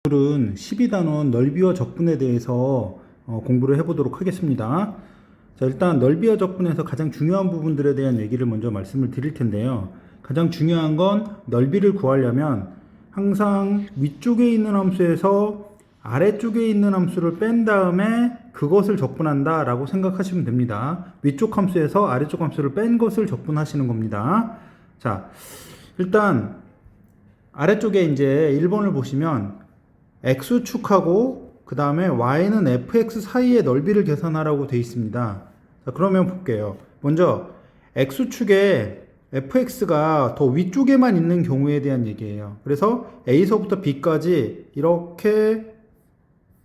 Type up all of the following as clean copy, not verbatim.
오늘은 12단원 넓이와 적분에 대해서 공부를 해보도록 하겠습니다. 자, 일단 넓이와 적분에서 가장 중요한 부분들에 대한 얘기를 먼저 말씀을 드릴 텐데요. 가장 중요한 건 넓이를 구하려면 항상 위쪽에 있는 함수에서 아래쪽에 있는 함수를 뺀 다음에 그것을 적분한다 라고 생각하시면 됩니다. 위쪽 함수에서 아래쪽 함수를 뺀 것을 적분하시는 겁니다. 자, 일단 아래쪽에 이제 1번을 보시면 x축하고 그 다음에 y는 fx 사이의 넓이를 계산하라고 되어 있습니다. 자, 그러면 볼게요. 먼저 x축에 fx가 더 위쪽에만 있는 경우에 대한 얘기예요. 그래서 a서부터 b까지 이렇게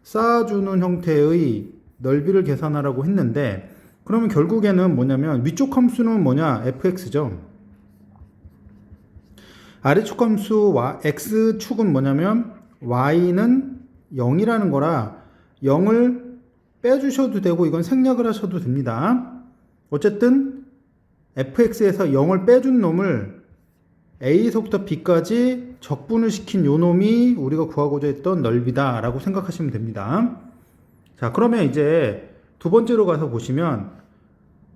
쌓아주는 형태의 넓이를 계산하라고 했는데, 그러면 결국에는 뭐냐면 위쪽 함수는 뭐냐? fx죠. 아래쪽 함수 x축은 뭐냐면 y는 0이라는 거라 0을 빼주셔도 되고 이건 생략을 하셔도 됩니다. 어쨌든 fx에서 0을 빼준 놈을 a서부터 b까지 적분을 시킨 요 놈이 우리가 구하고자 했던 넓이다 라고 생각하시면 됩니다. 자, 그러면 이제 두 번째로 가서 보시면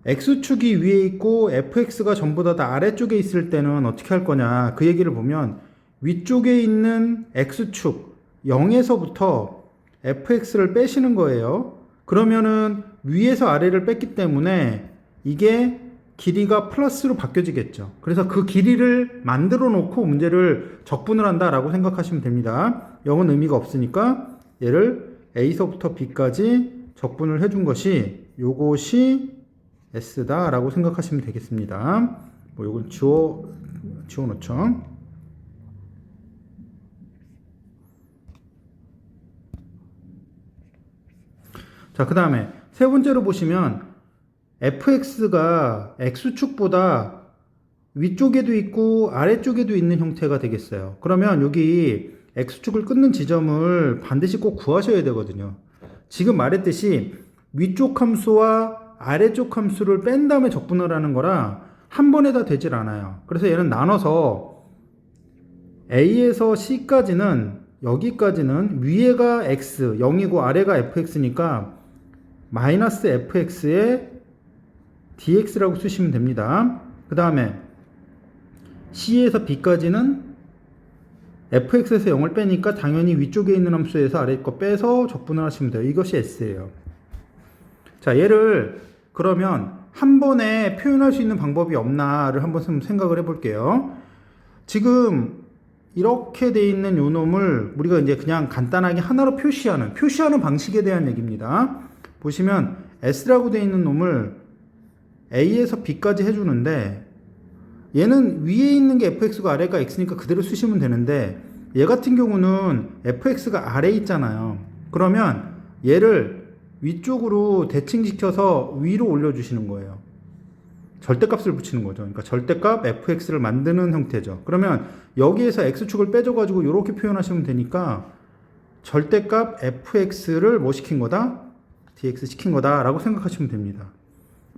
x축이 위에 있고 fx가 전부 다 아래쪽에 있을 때는 어떻게 할 거냐, 그 얘기를 보면 위쪽에 있는 x축 0에서부터 fx를 빼시는 거예요. 그러면은 위에서 아래를 뺐기 때문에 이게 길이가 플러스로 바뀌어지겠죠. 그래서 그 길이를 만들어 놓고 문제를 적분을 한다라고 생각하시면 됩니다. 0은 의미가 없으니까 얘를 a서부터 b까지 적분을 해준 것이 요것이 s다 라고 생각하시면 되겠습니다. 뭐 요건 지워 놓죠. 자, 그 다음에 세 번째로 보시면 fx가 x축보다 위쪽에도 있고 아래쪽에도 있는 형태가 되겠어요. 그러면 여기 x축을 끊는 지점을 반드시 꼭 구하셔야 되거든요. 지금 말했듯이 위쪽 함수와 아래쪽 함수를 뺀 다음에 적분을 하는 거라 한 번에 다 되질 않아요. 그래서 얘는 나눠서 a에서 c까지는, 여기까지는 위에가 x 0이고 아래가 fx니까 마이너스 fx에 dx라고 쓰시면 됩니다. 그 다음에 c에서 b까지는 fx에서 0을 빼니까 당연히 위쪽에 있는 함수에서 아래 거 빼서 적분을 하시면 돼요. 이것이 s예요. 자, 얘를 그러면 한 번에 표현할 수 있는 방법이 없나를 한번 생각을 해볼게요. 지금 이렇게 돼 있는 요 놈을 우리가 이제 그냥 간단하게 하나로 표시하는 방식에 대한 얘기입니다. 보시면 s라고 돼 있는 놈을 a에서 b까지 해주는데, 얘는 위에 있는 게 fx가 아래가 x니까 그대로 쓰시면 되는데, 얘 같은 경우는 fx가 아래에 있잖아요. 그러면 얘를 위쪽으로 대칭시켜서 위로 올려주시는 거예요. 절대값을 붙이는 거죠. 그러니까 절대값 fx를 만드는 형태죠. 그러면 여기에서 x축을 빼줘가지고 이렇게 표현하시면 되니까 절대값 fx를 뭐 시킨 거다? dx 시킨 거다 라고 생각하시면 됩니다.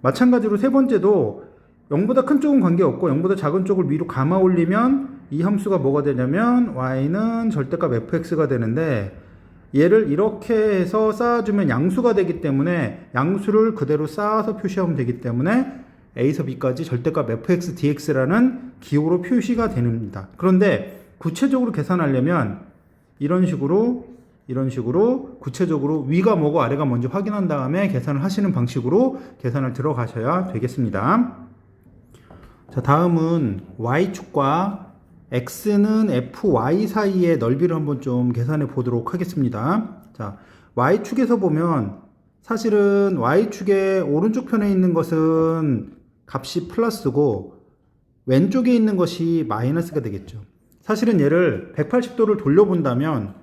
마찬가지로 세 번째도 0보다 큰 쪽은 관계없고 0보다 작은 쪽을 위로 감아 올리면 이 함수가 뭐가 되냐면 y는 절대값 fx가 되는데, 얘를 이렇게 해서 쌓아주면 양수가 되기 때문에 양수를 그대로 쌓아서 표시하면 되기 때문에 a에서 b까지 절대값 fx dx라는 기호로 표시가 됩니다. 그런데 구체적으로 계산하려면 이런 식으로 구체적으로 위가 뭐고 아래가 뭔지 확인한 다음에 계산을 하시는 방식으로 계산을 들어가셔야 되겠습니다. 자, 다음은 y축과 x는 fy 사이의 넓이를 한번 좀 계산해 보도록 하겠습니다. 자, y축에서 보면 사실은 y축의 오른쪽 편에 있는 것은 값이 플러스고 왼쪽에 있는 것이 마이너스가 되겠죠. 사실은 얘를 180도를 돌려본다면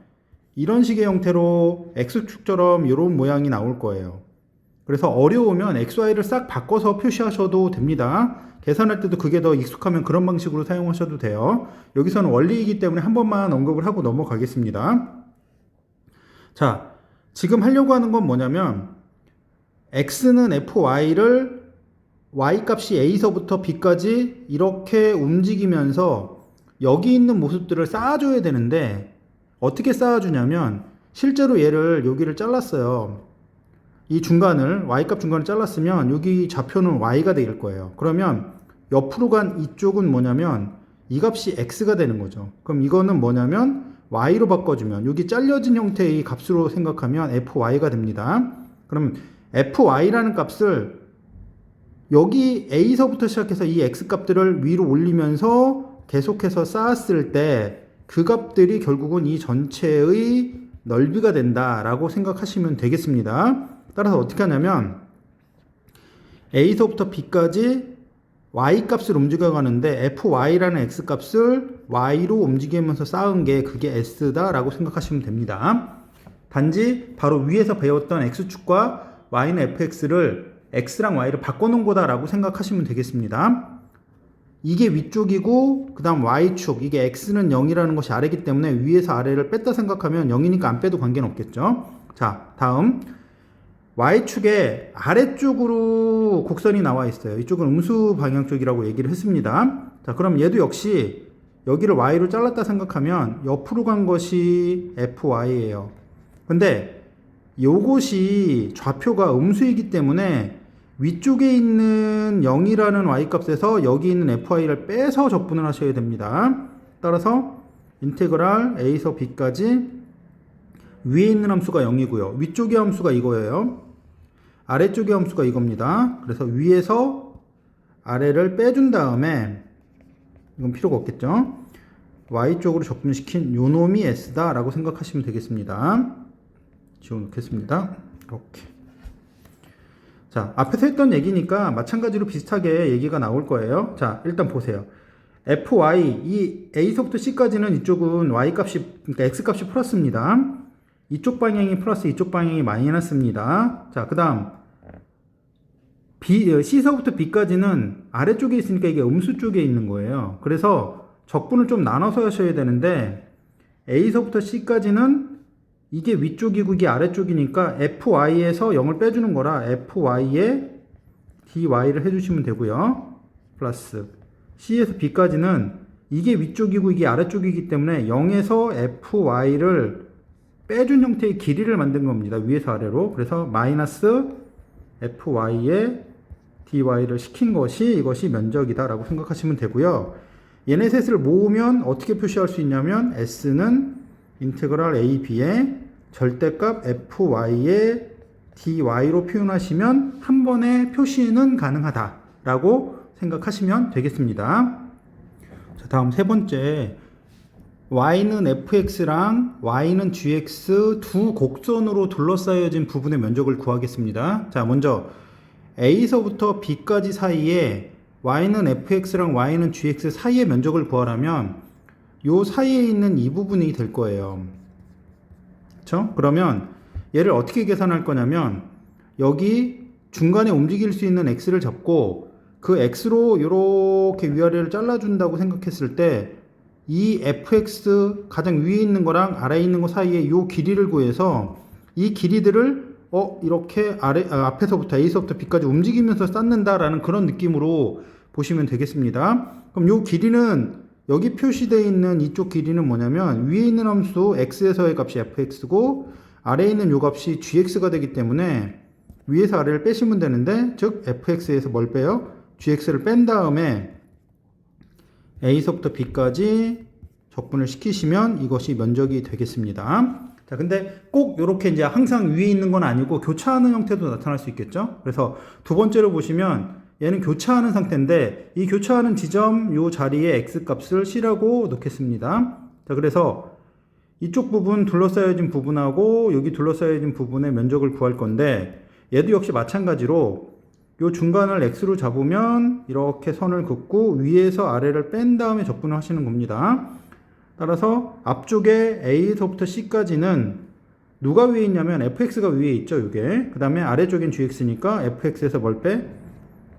이런 식의 형태로 x축처럼 이런 모양이 나올 거예요. 그래서 어려우면 xy를 싹 바꿔서 표시하셔도 됩니다. 계산할 때도 그게 더 익숙하면 그런 방식으로 사용하셔도 돼요. 여기서는 원리이기 때문에 한 번만 언급을 하고 넘어가겠습니다. 자, 지금 하려고 하는 건 뭐냐면 x는 fy를 y값이 a서부터 b까지 이렇게 움직이면서 여기 있는 모습들을 쌓아줘야 되는데 어떻게 쌓아주냐면 실제로 얘를 여기를 잘랐어요. 이 중간을 y값 중간을 잘랐으면 여기 좌표는 y가 될 거예요. 그러면 옆으로 간 이쪽은 뭐냐면 이 값이 x가 되는 거죠. 그럼 이거는 뭐냐면 y로 바꿔주면 여기 잘려진 형태의 값으로 생각하면 fy가 됩니다. 그럼 fy라는 값을 여기 a서부터 시작해서 이 x 값들을 위로 올리면서 계속해서 쌓았을 때 그 값들이 결국은 이 전체의 넓이가 된다라고 생각하시면 되겠습니다. 따라서 어떻게 하냐면 a서부터 b까지 y 값을 움직여 가는데 fy라는 x 값을 y로 움직이면서 쌓은 게 그게 s다라고 생각하시면 됩니다. 단지 바로 위에서 배웠던 x축과 y는 fx를 x랑 y를 바꿔놓은 거다라고 생각하시면 되겠습니다. 이게 위쪽이고 그 다음 y축, 이게 x는 0이라는 것이 아래이기 때문에 위에서 아래를 뺐다 생각하면 0이니까 안 빼도 관계는 없겠죠. 자, 다음 y축의 아래쪽으로 곡선이 나와 있어요. 이쪽은 음수 방향 쪽이라고 얘기를 했습니다. 자, 그럼 얘도 역시 여기를 y로 잘랐다 생각하면 옆으로 간 것이 fy예요. 근데 요것이 좌표가 음수이기 때문에 위쪽에 있는 0이라는 y값에서 여기 있는 fy를 빼서 적분을 하셔야 됩니다. 따라서 인테그랄 a에서 b까지 위에 있는 함수가 0이고요. 위쪽의 함수가 이거예요. 아래쪽의 함수가 이겁니다. 그래서 위에서 아래를 빼준 다음에 이건 필요가 없겠죠. y쪽으로 적분시킨 요 놈이 s다 라고 생각하시면 되겠습니다. 지워놓겠습니다. 이렇게. 자, 앞에서 했던 얘기니까 마찬가지로 비슷하게 얘기가 나올 거예요. 자, 일단 보세요. fy, 이 a서부터 c까지는 이쪽은 y값이, 그러니까 x값이 플러스입니다. 이쪽 방향이 플러스, 이쪽 방향이 마이너스입니다. 자, 그 다음 c서부터 b까지는 아래쪽에 있으니까 이게 음수 쪽에 있는 거예요. 그래서 적분을 좀 나눠서 하셔야 되는데 a서부터 c까지는 이게 위쪽이고 이게 아래쪽이니까 fy에서 0을 빼주는 거라 fy에 dy를 해주시면 되고요. 플러스 c에서 b까지는 이게 위쪽이고 이게 아래쪽이기 때문에 0에서 fy를 빼준 형태의 길이를 만든 겁니다. 위에서 아래로. 그래서 마이너스 fy에 dy를 시킨 것이 이것이 면적이다 라고 생각하시면 되고요. 얘네 셋을 모으면 어떻게 표시할 수 있냐면 s는 인테그랄 ab의 절대값 fy의 dy로 표현하시면 한 번에 표시는 가능하다 라고 생각하시면 되겠습니다. 자, 다음 세 번째, y는 fx랑 y는 gx 두 곡선으로 둘러싸여진 부분의 면적을 구하겠습니다. 자, 먼저 a서부터 b까지 사이에 y는 fx랑 y는 gx 사이의 면적을 구하려면 요 사이에 있는 이 부분이 될 거예요. 그렇죠? 그러면 얘를 어떻게 계산할 거냐면 여기 중간에 움직일 수 있는 x를 잡고 그 x로 이렇게 위아래를 잘라준다고 생각했을 때 이 fx 가장 위에 있는 거랑 아래에 있는 거 사이에 이 길이를 구해서 이 길이들을 이렇게 앞에서부터 a서부터 b까지 움직이면서 쌓는다라는 그런 느낌으로 보시면 되겠습니다. 그럼 이 길이는 여기 표시되어 있는 이쪽 길이는 뭐냐면 위에 있는 함수 x에서의 값이 fx고 아래에 있는 이 값이 gx가 되기 때문에 위에서 아래를 빼시면 되는데 즉 fx에서 뭘 빼요? gx를 뺀 다음에 a서부터 b까지 적분을 시키시면 이것이 면적이 되겠습니다. 자, 근데 꼭 이렇게 이제 항상 위에 있는 건 아니고 교차하는 형태도 나타날 수 있겠죠? 그래서 두 번째로 보시면 얘는 교차하는 상태인데 이 교차하는 지점 요 자리에 x 값을 c라고 놓겠습니다. 자, 그래서 이쪽 부분 둘러싸여진 부분하고 여기 둘러싸여진 부분의 면적을 구할 건데 얘도 역시 마찬가지로 요 중간을 x로 잡으면 이렇게 선을 긋고 위에서 아래를 뺀 다음에 적분을 하시는 겁니다. 따라서 앞쪽에 a서부터 c까지는 누가 위에 있냐면 fx가 위에 있죠, 요게. 그 다음에 아래쪽엔 gx니까 fx에서 뭘 빼?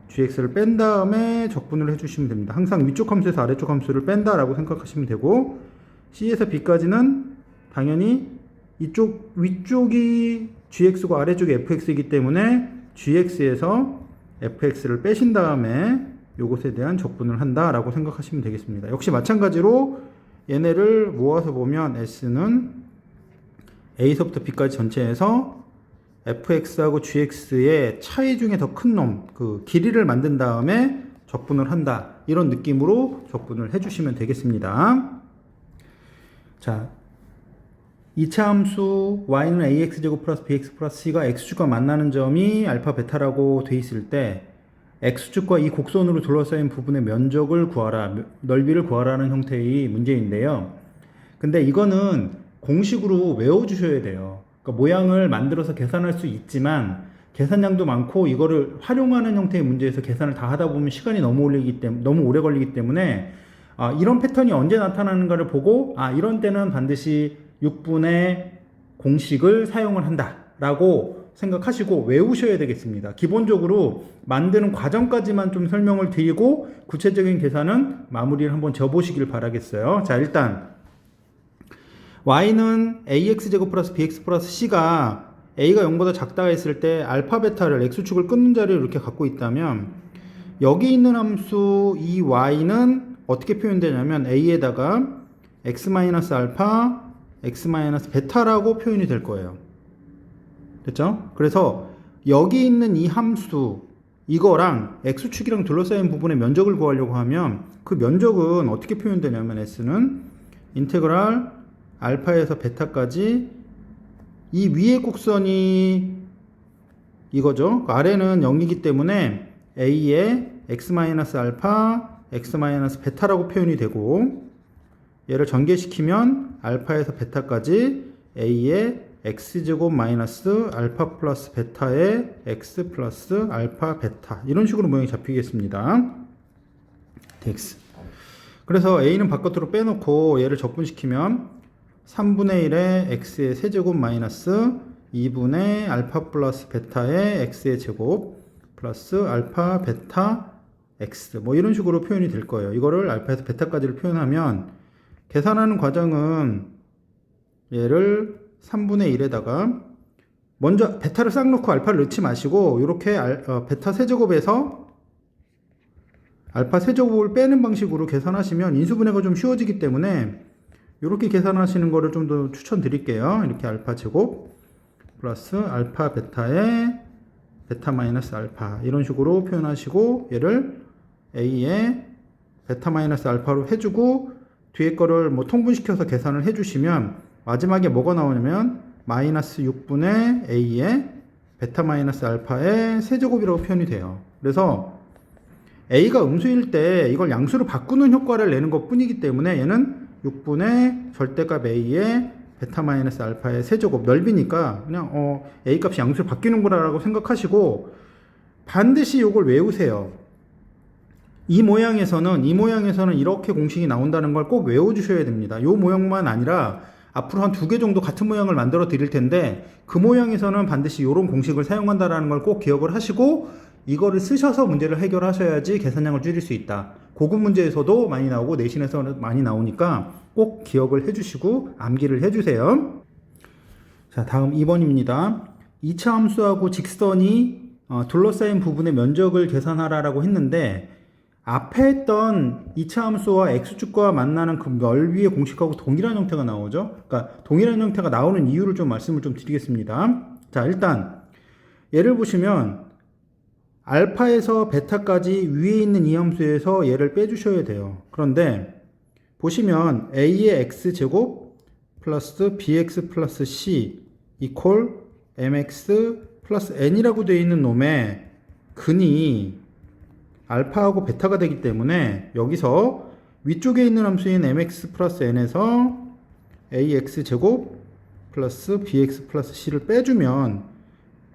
gx를 뺀 다음에 적분을 해주시면 됩니다. 항상 위쪽 함수에서 아래쪽 함수를 뺀다라고 생각하시면 되고 c에서 b까지는 당연히 이쪽 위쪽이 gx고 아래쪽이 fx이기 때문에 gx에서 fx를 빼신 다음에 요것에 대한 적분을 한다라고 생각하시면 되겠습니다. 역시 마찬가지로 얘네를 모아서 보면 S는 A서부터 B까지 전체에서 fx하고 gx의 차이 중에 더 큰 놈, 그 길이를 만든 다음에 적분을 한다. 이런 느낌으로 적분을 해주시면 되겠습니다. 자, 2차 함수 y는 ax제곱 플러스 bx 플러스 c가 x축과 만나는 점이 알파 베타라고 돼 있을 때 x축과 이 곡선으로 둘러싸인 부분의 면적을 구하라, 넓이를 구하라는 형태의 문제인데요. 근데 이거는 공식으로 외워주셔야 돼요. 그러니까 모양을 만들어서 계산할 수 있지만 계산량도 많고 이거를 활용하는 형태의 문제에서 계산을 다 하다 보면 시간이 너무 오래 걸리기 때문에 이런 패턴이 언제 나타나는가를 보고 이런 때는 반드시 6분의 공식을 사용을 한다라고 생각하시고 외우셔야 되겠습니다. 기본적으로 만드는 과정까지만 좀 설명을 드리고 구체적인 계산은 마무리를 한번 지어보시길 바라겠어요. 자, 일단 y는 ax제곱 플러스 bx 플러스 c가 a가 0보다 작다 했을 때 알파 베타를 x축을 끊는 자리를 이렇게 갖고 있다면 여기 있는 함수 이 y는 어떻게 표현되냐면 a에다가 x-알파 x-베타라고 표현이 될 거예요. 됐죠? 그래서 여기 있는 이 함수 이거랑 x축이랑 둘러싸인 부분의 면적을 구하려고 하면 그 면적은 어떻게 표현되냐면 s는 인테그랄 알파에서 베타까지 이 위의 곡선이 이거죠. 아래는 0이기 때문에 a의 x-알파, x-베타라고 표현이 되고 얘를 전개시키면 알파에서 베타까지 a의 x제곱 마이너스 알파 플러스 베타의 x 플러스 알파 베타 이런 식으로 모양이 잡히겠습니다. dx. 그래서 a는 바깥으로 빼놓고 얘를 적분시키면 3분의 1의 x의 세제곱 마이너스 2분의 알파 플러스 베타의 x의 제곱 플러스 알파 베타 x 뭐 이런 식으로 표현이 될 거예요. 이거를 알파에서 베타까지를 표현하면 계산하는 과정은 얘를 3분의 1에다가 먼저 베타를 싹 넣고 알파를 넣지 마시고 이렇게 베타 세제곱에서 알파 세제곱을 빼는 방식으로 계산하시면 인수분해가 좀 쉬워지기 때문에 이렇게 계산하시는 거를 좀 더 추천드릴게요. 이렇게 알파 제곱 플러스 알파 베타의 베타 마이너스 알파 이런 식으로 표현하시고 얘를 a의 베타 마이너스 알파로 해주고 뒤에 거를 뭐 통분시켜서 계산을 해주시면 마지막에 뭐가 나오냐면 마이너스 6분의 a의 베타 마이너스 알파의 세제곱이라고 표현이 돼요. 그래서 a가 음수일 때 이걸 양수로 바꾸는 효과를 내는 것 뿐이기 때문에 얘는 6분의 절대값 a의 베타 마이너스 알파의 세제곱 넓이니까 그냥 a 값이 양수로 바뀌는구나라고 생각하시고 반드시 이걸 외우세요. 이 모양에서는 이렇게 공식이 나온다는 걸 꼭 외워주셔야 됩니다. 이 모양만 아니라 앞으로 한 2개 정도 같은 모양을 만들어 드릴 텐데 그 모양에서는 반드시 이런 공식을 사용한다는 걸 꼭 기억을 하시고 이거를 쓰셔서 문제를 해결하셔야지 계산량을 줄일 수 있다. 고급 문제에서도 많이 나오고 내신에서 많이 나오니까 꼭 기억을 해주시고 암기를 해주세요. 자, 다음 2번입니다. 2차 함수하고 직선이 둘러싸인 부분의 면적을 계산하라고 했는데 앞에 했던 2차 함수와 x축과 만나는 그 넓이의 공식하고 동일한 형태가 나오죠. 그러니까 동일한 형태가 나오는 이유를 좀 말씀을 좀 드리겠습니다. 자, 일단 얘를 보시면 알파에서 베타까지 위에 있는 이 함수에서 얘를 빼주셔야 돼요. 그런데 보시면 a의 x제곱 플러스 bx 플러스 c 이퀄 mx 플러스 n이라고 되어 있는 놈의 근이 알파하고 베타가 되기 때문에 여기서 위쪽에 있는 함수인 mx 플러스 n에서 ax제곱 플러스 bx 플러스 c를 빼주면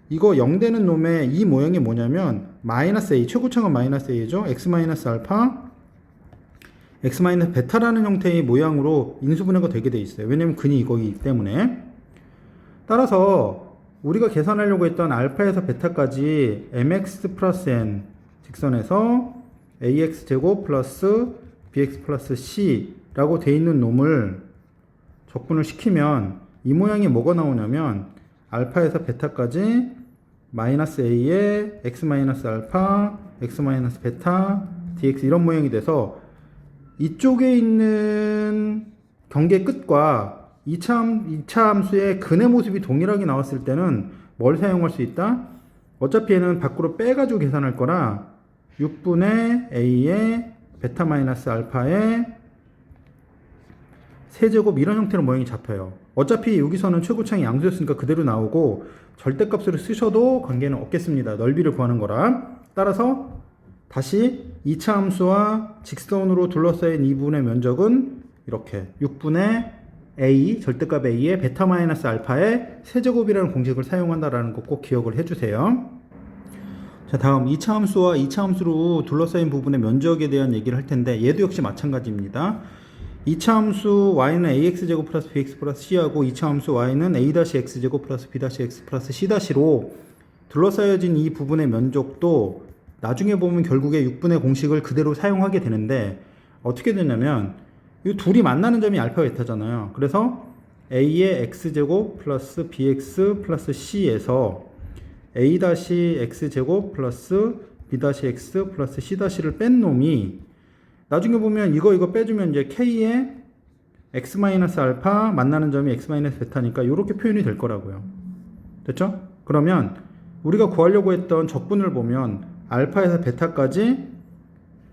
이거 0 되는 놈의 이 모양이 뭐냐면 마이너스 a, 최고차가 마이너스 a죠. x 마이너스 알파 x 마이너스 베타라는 형태의 모양으로 인수분해가 되게 돼 있어요. 왜냐면 근이 이거이기 때문에. 따라서 우리가 계산하려고 했던 알파에서 베타까지 mx 플러스 n 직선에서 ax 제곱 플러스 bx 플러스 c라고 돼 있는 놈을 적분을 시키면 이 모양이 뭐가 나오냐면 알파에서 베타까지 마이너스 a의 x 마이너스 알파 x 마이너스 베타 dx 이런 모양이 돼서 이쪽에 있는 경계 끝과 2차 함수의 근의 모습이 동일하게 나왔을 때는 뭘 사용할 수 있다? 어차피 얘는 밖으로 빼가지고 계산할 거라 6분의 a의 베타 마이너스 알파의 세제곱 이런 형태로 모양이 잡혀요. 어차피 여기서는 최고창이 양수였으니까 그대로 나오고 절대값으로 쓰셔도 관계는 없겠습니다. 넓이를 구하는 거라. 따라서 다시 2차 함수와 직선으로 둘러싸인 이 부분의 면적은 이렇게 6분의 a, 절대값 a의 베타 마이너스 알파의 세제곱이라는 공식을 사용한다라는 거 꼭 기억을 해주세요. 자, 다음 2차 함수와 2차 함수로 둘러싸인 부분의 면적에 대한 얘기를 할 텐데 얘도 역시 마찬가지입니다. 2차 함수 y는 ax제곱 플러스 bx 플러스 c하고 2차 함수 y는 a-x제곱 플러스 b-x 플러스 c-로 둘러싸여진 이 부분의 면적도 나중에 보면 결국에 6분의 공식을 그대로 사용하게 되는데 어떻게 되냐면 이 둘이 만나는 점이 알파 베타잖아요. 그래서 a의 x제곱 플러스 bx 플러스 c에서 a-x제곱 플러스 b-x 플러스 c-를 뺀 놈이 나중에 보면 이거 빼주면 이제 k의 x 마이너스 알파 만나는 점이 x 마이너스 베타니까 이렇게 표현이 될 거라고요. 됐죠? 그러면 우리가 구하려고 했던 적분을 보면 알파에서 베타까지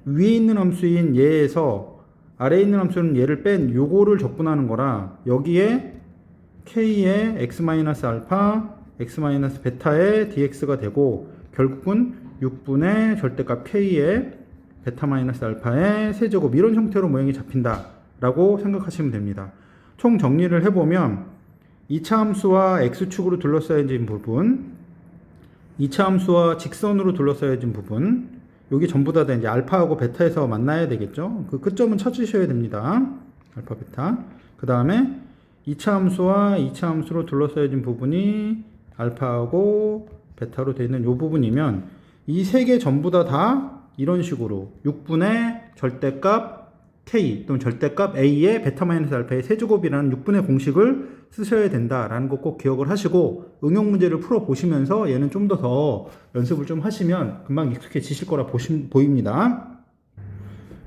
위에 있는 함수인 얘에서 아래에 있는 함수는 얘를 뺀 요거를 적분하는 거라 여기에 k의 x 마이너스 알파 x 마이너스 베타의 dx가 되고 결국은 6분의 절대값 k의 베타 마이너스 알파의 세제곱 이런 형태로 모양이 잡힌다 라고 생각하시면 됩니다. 총 정리를 해보면 2차 함수와 x축으로 둘러싸여진 부분 2차 함수와 직선으로 둘러싸여진 부분 여기 전부 다 이제 알파하고 베타에서 만나야 되겠죠. 그 끝점은 찾으셔야 됩니다. 알파 베타. 그 다음에 2차 함수와 2차 함수로 둘러싸여진 부분이 알파하고 베타로 되어 있는 이 부분이면 이 세 개 전부 다 이런 식으로 6분의 절대값 k 또는 절대값 a의 베타 마이너스 알파의 세제곱이라는 6분의 공식을 쓰셔야 된다라는 거 꼭 기억을 하시고 응용 문제를 풀어 보시면서 얘는 좀 더 연습을 좀 하시면 금방 익숙해지실 거라 보입니다.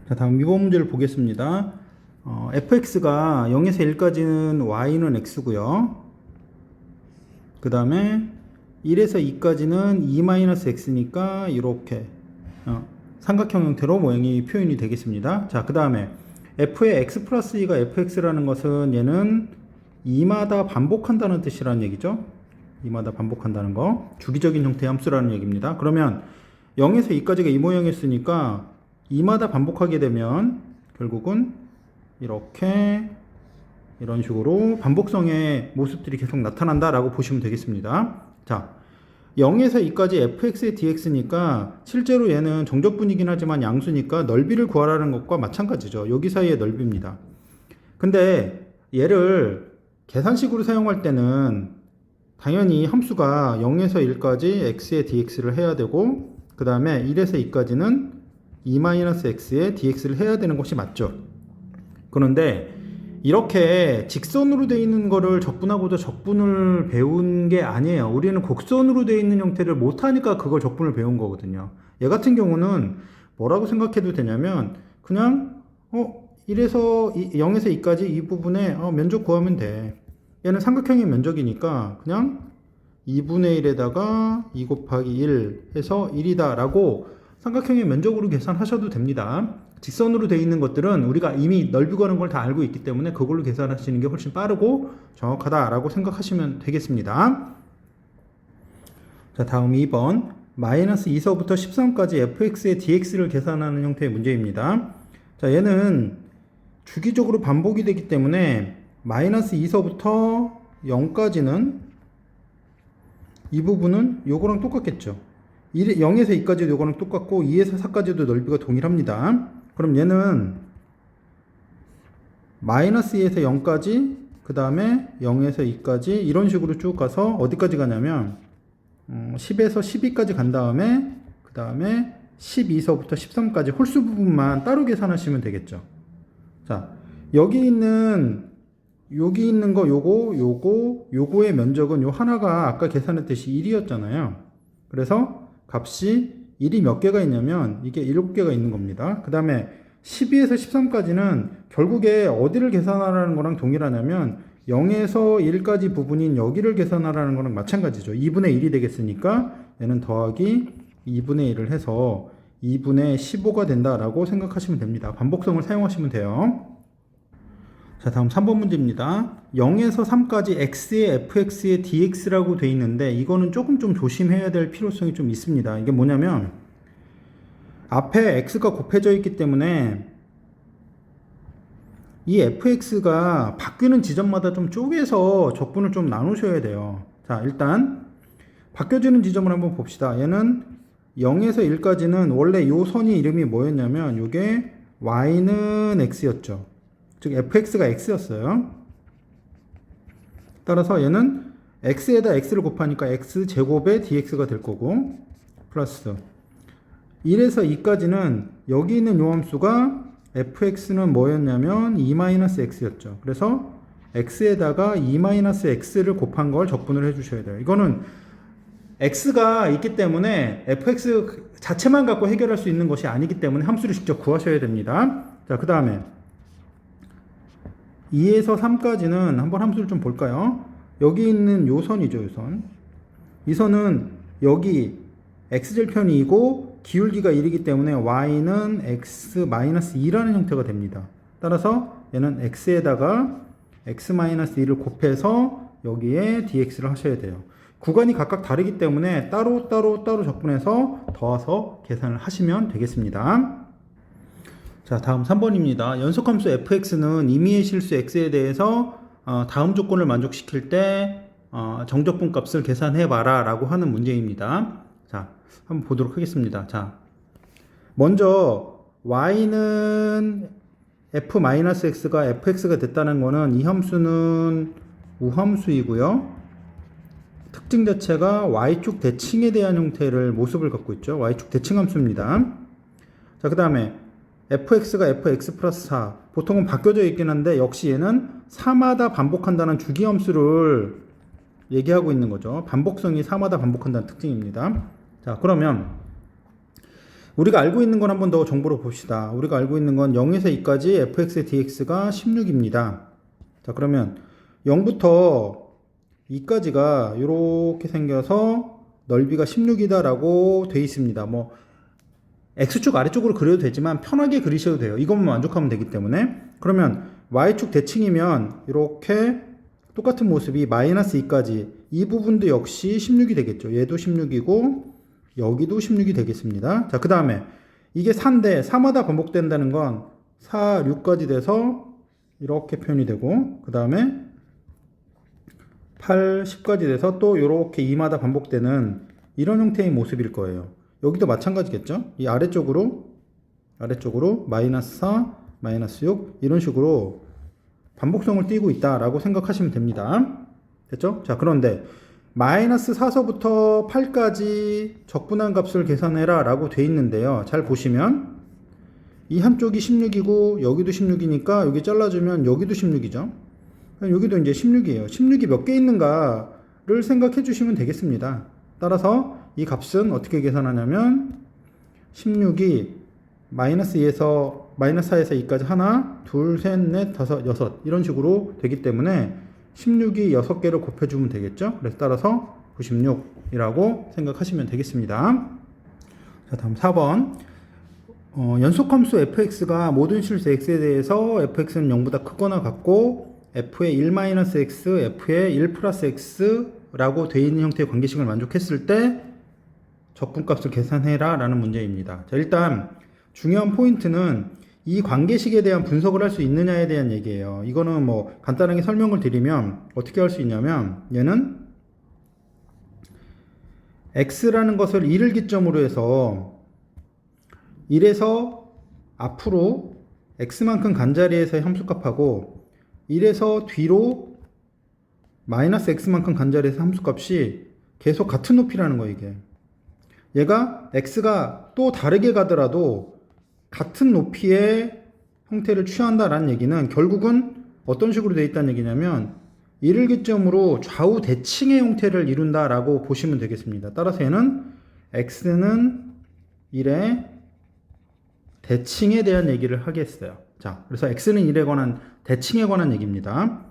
자, 다음 이번 문제를 보겠습니다. fx가 0에서 1까지는 y는 x고요. 그 다음에 1에서 2까지는 2-x니까 이렇게 삼각형 형태로 모양이 표현이 되겠습니다. 자, 그 다음에 f의 x 플러스 2가 fx라는 것은 얘는 2마다 반복한다는 뜻이라는 얘기죠. 2마다 반복한다는 거. 주기적인 형태의 함수라는 얘기입니다. 그러면 0에서 2까지가 이 모양이었으니까 2마다 반복하게 되면 결국은 이렇게 이런 식으로 반복성의 모습들이 계속 나타난다라고 보시면 되겠습니다. 자, 0에서 2까지 fx의 dx니까 실제로 얘는 정적분이긴 하지만 양수니까 넓이를 구하라는 것과 마찬가지죠. 여기 사이의 넓이입니다. 근데 얘를 계산식으로 사용할 때는 당연히 함수가 0에서 1까지 x의 dx를 해야 되고 그 다음에 1에서 2까지는 2-x의 dx를 해야 되는 것이 맞죠. 그런데 이렇게 직선으로 되어 있는 거를 적분하고도 적분을 배운 게 아니에요. 우리는 곡선으로 되어 있는 형태를 못하니까 그걸 적분을 배운 거거든요. 얘 같은 경우는 뭐라고 생각해도 되냐면 그냥 0에서 2까지 이 부분에 면적 구하면 돼. 얘는 삼각형의 면적이니까 그냥 2분의 1에다가 2 곱하기 1 해서 1이다 라고 삼각형의 면적으로 계산하셔도 됩니다. 직선으로 되어 있는 것들은 우리가 이미 넓이 구하는 걸 다 알고 있기 때문에 그걸로 계산하시는 게 훨씬 빠르고 정확하다라고 생각하시면 되겠습니다. 자, 다음 2번 마이너스 2서부터 13까지 fx의 dx를 계산하는 형태의 문제입니다. 자, 얘는 주기적으로 반복이 되기 때문에 마이너스 2서부터 0까지는 이 부분은 요거랑 똑같겠죠. 0에서 2까지도 요거랑 똑같고 2에서 4까지도 넓이가 동일합니다. 그럼 얘는 마이너스 2에서 0까지 그 다음에 0에서 2까지 이런 식으로 쭉 가서 어디까지 가냐면 10에서 12까지 간 다음에 그 다음에 12서부터 13까지 홀수 부분만 따로 계산하시면 되겠죠. 자, 여기 있는 거 요거의 면적은 요 하나가 아까 계산했듯이 1이었잖아요. 그래서 값이 1이 몇 개가 있냐면 이게 7개가 있는 겁니다. 그 다음에 12에서 13까지는 결국에 어디를 계산하라는 거랑 동일하냐면 0에서 1까지 부분인 여기를 계산하라는 거랑 마찬가지죠. 2분의 1이 되겠으니까 얘는 더하기 2분의 1을 해서 2분의 15가 된다라고 생각하시면 됩니다. 반복성을 사용하시면 돼요. 자, 다음 3번 문제입니다. 0에서 3까지 x에 fx에 dx라고 돼 있는데 이거는 조금 좀 조심해야 될 필요성이 좀 있습니다. 이게 뭐냐면 앞에 x가 곱해져 있기 때문에 이 fx가 바뀌는 지점마다 좀 쪼개서 적분을 좀 나누셔야 돼요. 자, 일단 바뀌어지는 지점을 한번 봅시다. 얘는 0에서 1까지는 원래 이 선이 이름이 뭐였냐면 이게 y는 x였죠. 즉 fx가 x였어요. 따라서 얘는 x에다 x를 곱하니까 x제곱에 dx가 될 거고 플러스 1에서 2까지는 여기 있는 요 함수가 fx는 뭐였냐면 2-x였죠. 그래서 x에다가 2-x를 곱한 걸 적분을 해주셔야 돼요. 이거는 x가 있기 때문에 fx 자체만 갖고 해결할 수 있는 것이 아니기 때문에 함수를 직접 구하셔야 됩니다. 자, 그 다음에 2에서 3까지는 한번 함수를 좀 볼까요? 여기 있는 요 선이죠, 요 선. 이 선은 여기 x절편이고 기울기가 1이기 때문에 y는 x-2라는 형태가 됩니다. 따라서 얘는 x에다가 x-2를 곱해서 여기에 dx를 하셔야 돼요. 구간이 각각 다르기 때문에 따로 적분해서 더해서 계산을 하시면 되겠습니다. 자, 다음 3번입니다. 연속함수 fx는 임의의 실수 x에 대해서 다음 조건을 만족시킬 때 정적분 값을 계산해봐라 라고 하는 문제입니다. 자, 한번 보도록 하겠습니다. 자, 먼저 y는 f-x가 fx가 됐다는 거는 이 함수는 우함수이고요. 특징 자체가 y축 대칭에 대한 형태를 모습을 갖고 있죠. y축 대칭 함수입니다. 자, 그 다음에 fx가 fx 플러스 4 보통은 바뀌어져 있긴 한데 역시 얘는 4마다 반복한다는 주기함수를 얘기하고 있는 거죠. 반복성이 4마다 반복한다는 특징입니다. 자, 그러면 우리가 알고 있는 건 한 번 더 정보를 봅시다. 우리가 알고 있는 건 0에서 2까지 fx의 dx가 16입니다. 자, 그러면 0부터 2까지가 이렇게 생겨서 넓이가 16이다 라고 돼 있습니다. 뭐 x축 아래쪽으로 그려도 되지만 편하게 그리셔도 돼요. 이것만 만족하면 되기 때문에. 그러면 y축 대칭이면 이렇게 똑같은 모습이 마이너스 2까지 이 부분도 역시 16이 되겠죠. 얘도 16이고 여기도 16이 되겠습니다. 자, 그 다음에 이게 4인데 4마다 반복된다는 건 4, 6까지 돼서 이렇게 표현이 되고 그 다음에 8, 10까지 돼서 또 이렇게 2마다 반복되는 이런 형태의 모습일 거예요. 여기도 마찬가지겠죠. 이 아래쪽으로 마이너스 4, 마이너스 6 이런 식으로 반복성을 띠고 있다라고 생각하시면 됩니다. 됐죠? 자, 그런데 마이너스 4서부터 8까지 적분한 값을 계산해라 라고 돼 있는데요. 잘 보시면 이 한쪽이 16이고 여기도 16이니까 여기 잘라주면 여기도 16이죠. 여기도 이제 16이에요. 16이 몇 개 있는가를 생각해 주시면 되겠습니다. 따라서 이 값은 어떻게 계산하냐면 16이 마이너스 2에서 마이너스 4에서 2까지 하나, 둘, 셋, 넷, 다섯, 여섯 이런 식으로 되기 때문에 16이 6개를 곱해주면 되겠죠. 그래서 따라서 96이라고 생각하시면 되겠습니다. 자, 다음 4번. 연속함수 fx가 모든 실수 x에 대해서 fx는 0보다 크거나 같고 f의 1-x, f의 1 플러스 x라고 되어 있는 형태의 관계식을 만족했을 때 적분값을 계산해라 라는 문제입니다. 자, 일단 중요한 포인트는 이 관계식에 대한 분석을 할 수 있느냐에 대한 얘기예요. 이거는 뭐 간단하게 설명을 드리면 어떻게 할 수 있냐면 얘는 x라는 것을 1을 기점으로 해서 1에서 앞으로 x만큼 간 자리에서의 함수값하고 1에서 뒤로 마이너스 x만큼 간 자리에서 함수값이 계속 같은 높이라는 거예요. 이게 얘가 x가 또 다르게 가더라도 같은 높이의 형태를 취한다라는 얘기는 결국은 어떤 식으로 되어 있다는 얘기냐면 1을 기점으로 좌우 대칭의 형태를 이룬다라고 보시면 되겠습니다. 따라서 얘는 x는 1에 대칭에 대한 얘기를 하겠어요. 자, 그래서 x는 1에 관한 대칭에 관한 얘기입니다.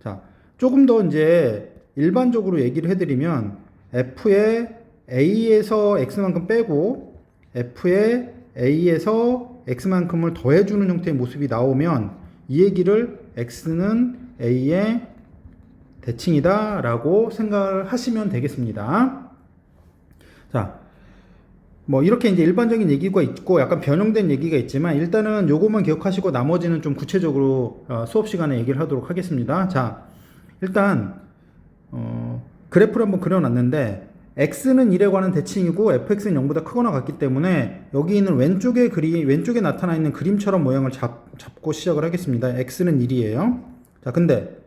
자, 조금 더 이제 일반적으로 얘기를 해드리면 f의 a에서 x만큼 빼고 f의 a에서 x만큼을 더해주는 형태의 모습이 나오면 이 얘기를 x는 a의 대칭이다 라고 생각을 하시면 되겠습니다. 자, 뭐 이렇게 이제 일반적인 얘기가 있고 약간 변형된 얘기가 있지만 일단은 요것만 기억하시고 나머지는 좀 구체적으로 수업 시간에 얘기를 하도록 하겠습니다. 자, 일단 그래프를 한번 그려놨는데 x는 1에 관한 대칭이고 fx는 0보다 크거나 같기 때문에 여기 있는 왼쪽에 나타나 있는 그림처럼 모양을 잡고 시작을 하겠습니다. x는 1이에요. 자, 근데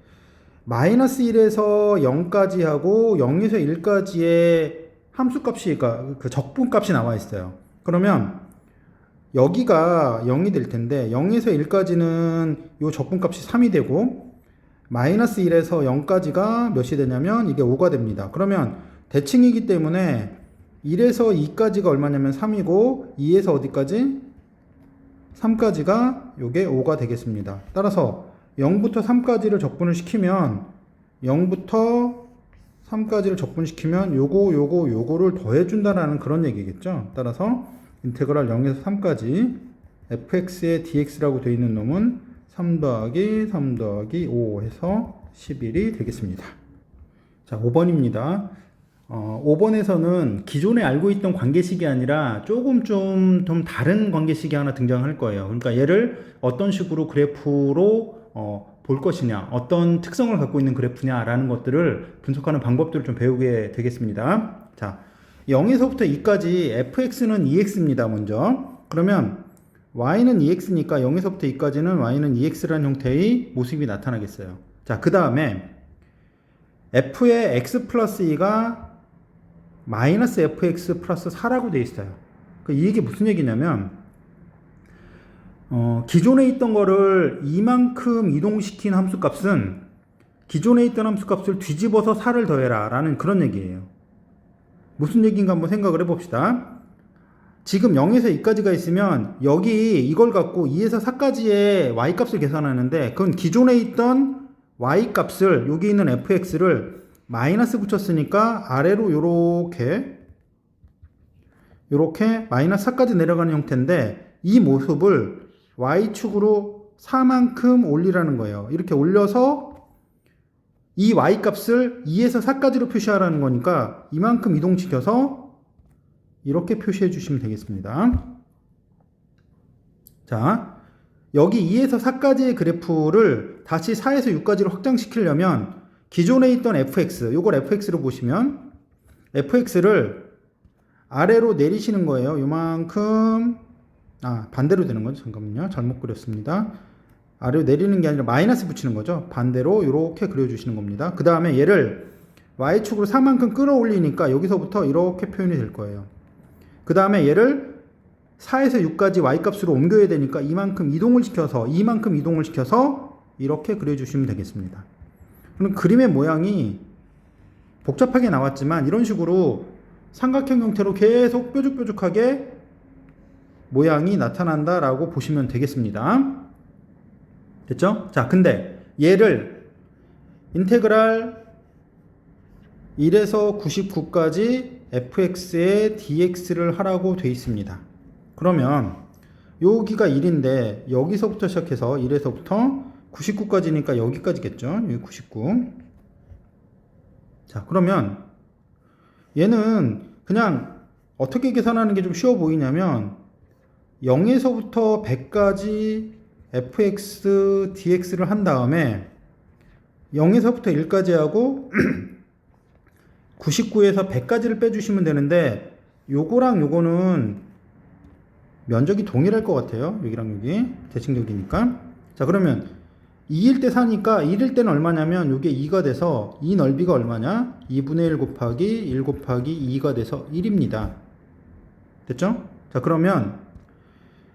마이너스 1에서 0까지 하고 0에서 1까지의 함수값이, 그러니까 그 적분값이 나와 있어요. 그러면 여기가 0이 될 텐데 0에서 1까지는 이 적분값이 3이 되고 마이너스 1에서 0까지가 몇이 되냐면 이게 5가 됩니다. 그러면 대칭이기 때문에 1에서 2까지가 얼마냐면 3이고 2에서 어디까지? 3까지가 요게 5가 되겠습니다. 따라서 0부터 3까지를 적분을 시키면 0부터 3까지를 적분시키면 요거를 더해준다라는 그런 얘기겠죠. 따라서 인테그랄 0에서 3까지 fx의 dx라고 되어 있는 놈은 3 더하기 3 더하기 5 해서 11이 되겠습니다. 자, 5번입니다. 5번에서는 기존에 알고 있던 관계식이 아니라 조금 좀 다른 관계식이 하나 등장할 거예요. 그러니까 얘를 어떤 식으로 그래프로 볼 것이냐, 어떤 특성을 갖고 있는 그래프냐라는 것들을 분석하는 방법들을 좀 배우게 되겠습니다. 자, 0에서부터 2까지 fx는 2x입니다. 먼저. 그러면 y는 2x니까 0에서부터 2까지는 y는 2x라는 형태의 모습이 나타나겠어요. 자, 그 다음에 f의 x 플러스 2가 마이너스 fx 플러스 4라고 되어 있어요. 이게 무슨 얘기냐면 기존에 있던 거를 이만큼 이동시킨 함수값은 기존에 있던 함수값을 뒤집어서 4를 더해라 라는 그런 얘기예요. 무슨 얘기인가 한번 생각을 해봅시다. 지금 0에서 2까지가 있으면 여기 이걸 갖고 2에서 4까지의 y값을 계산하는데 그건 기존에 있던 y값을 여기 있는 fx를 마이너스 붙였으니까 아래로 요렇게 마이너스 4까지 내려가는 형태인데 이 모습을 y축으로 4만큼 올리라는 거예요. 이렇게 올려서 이 y값을 2에서 4까지로 표시하라는 거니까 이만큼 이동시켜서 이렇게 표시해 주시면 되겠습니다. 자, 여기 2에서 4까지의 그래프를 다시 4에서 6까지로 확장시키려면 기존에 있던 fx, 요걸 fx로 보시면 fx를 아래로 내리시는 거예요. 요만큼, 반대로 되는 거죠. 잠깐만요. 잘못 그렸습니다. 아래로 내리는 게 아니라 마이너스 붙이는 거죠. 반대로 이렇게 그려주시는 겁니다. 그 다음에 얘를 y축으로 4만큼 끌어올리니까 여기서부터 이렇게 표현이 될 거예요. 그 다음에 얘를 4에서 6까지 y값으로 옮겨야 되니까 이만큼 이동을 시켜서 이렇게 그려주시면 되겠습니다. 그럼 그림의 모양이 복잡하게 나왔지만 이런 식으로 삼각형 형태로 계속 뾰족뾰족하게 모양이 나타난다라고 보시면 되겠습니다. 됐죠? 자, 근데 얘를 인테그랄 1에서 99까지 fx의 dx를 하라고 돼 있습니다. 그러면 여기가 1인데 여기서부터 시작해서 1에서부터 99까지니까 여기까지겠죠. 여기 99. 자, 그러면 얘는 그냥 어떻게 계산하는 게 좀 쉬워 보이냐면 0에서부터 100까지 fx dx를 한 다음에 0에서부터 1까지 하고 99에서 100까지를 빼주시면 되는데 요거랑 요거는 면적이 동일할 것 같아요. 여기랑 여기 대칭적이니까. 자, 그러면 2일 때 4니까 1일 때는 얼마냐면 요게 2가 돼서 이 넓이가 얼마냐? 2분의 1 곱하기 1 곱하기 2가 돼서 1입니다. 됐죠? 자, 그러면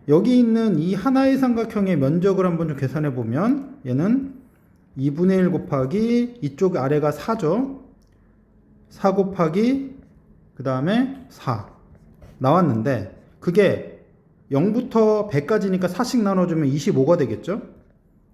여기 있는 이 하나의 삼각형의 면적을 한번 좀 계산해 보면 얘는 2분의 1 곱하기 이쪽 아래가 4죠. 4 곱하기 그 다음에 4 나왔는데 그게 0부터 100까지니까 4씩 나눠주면 25가 되겠죠?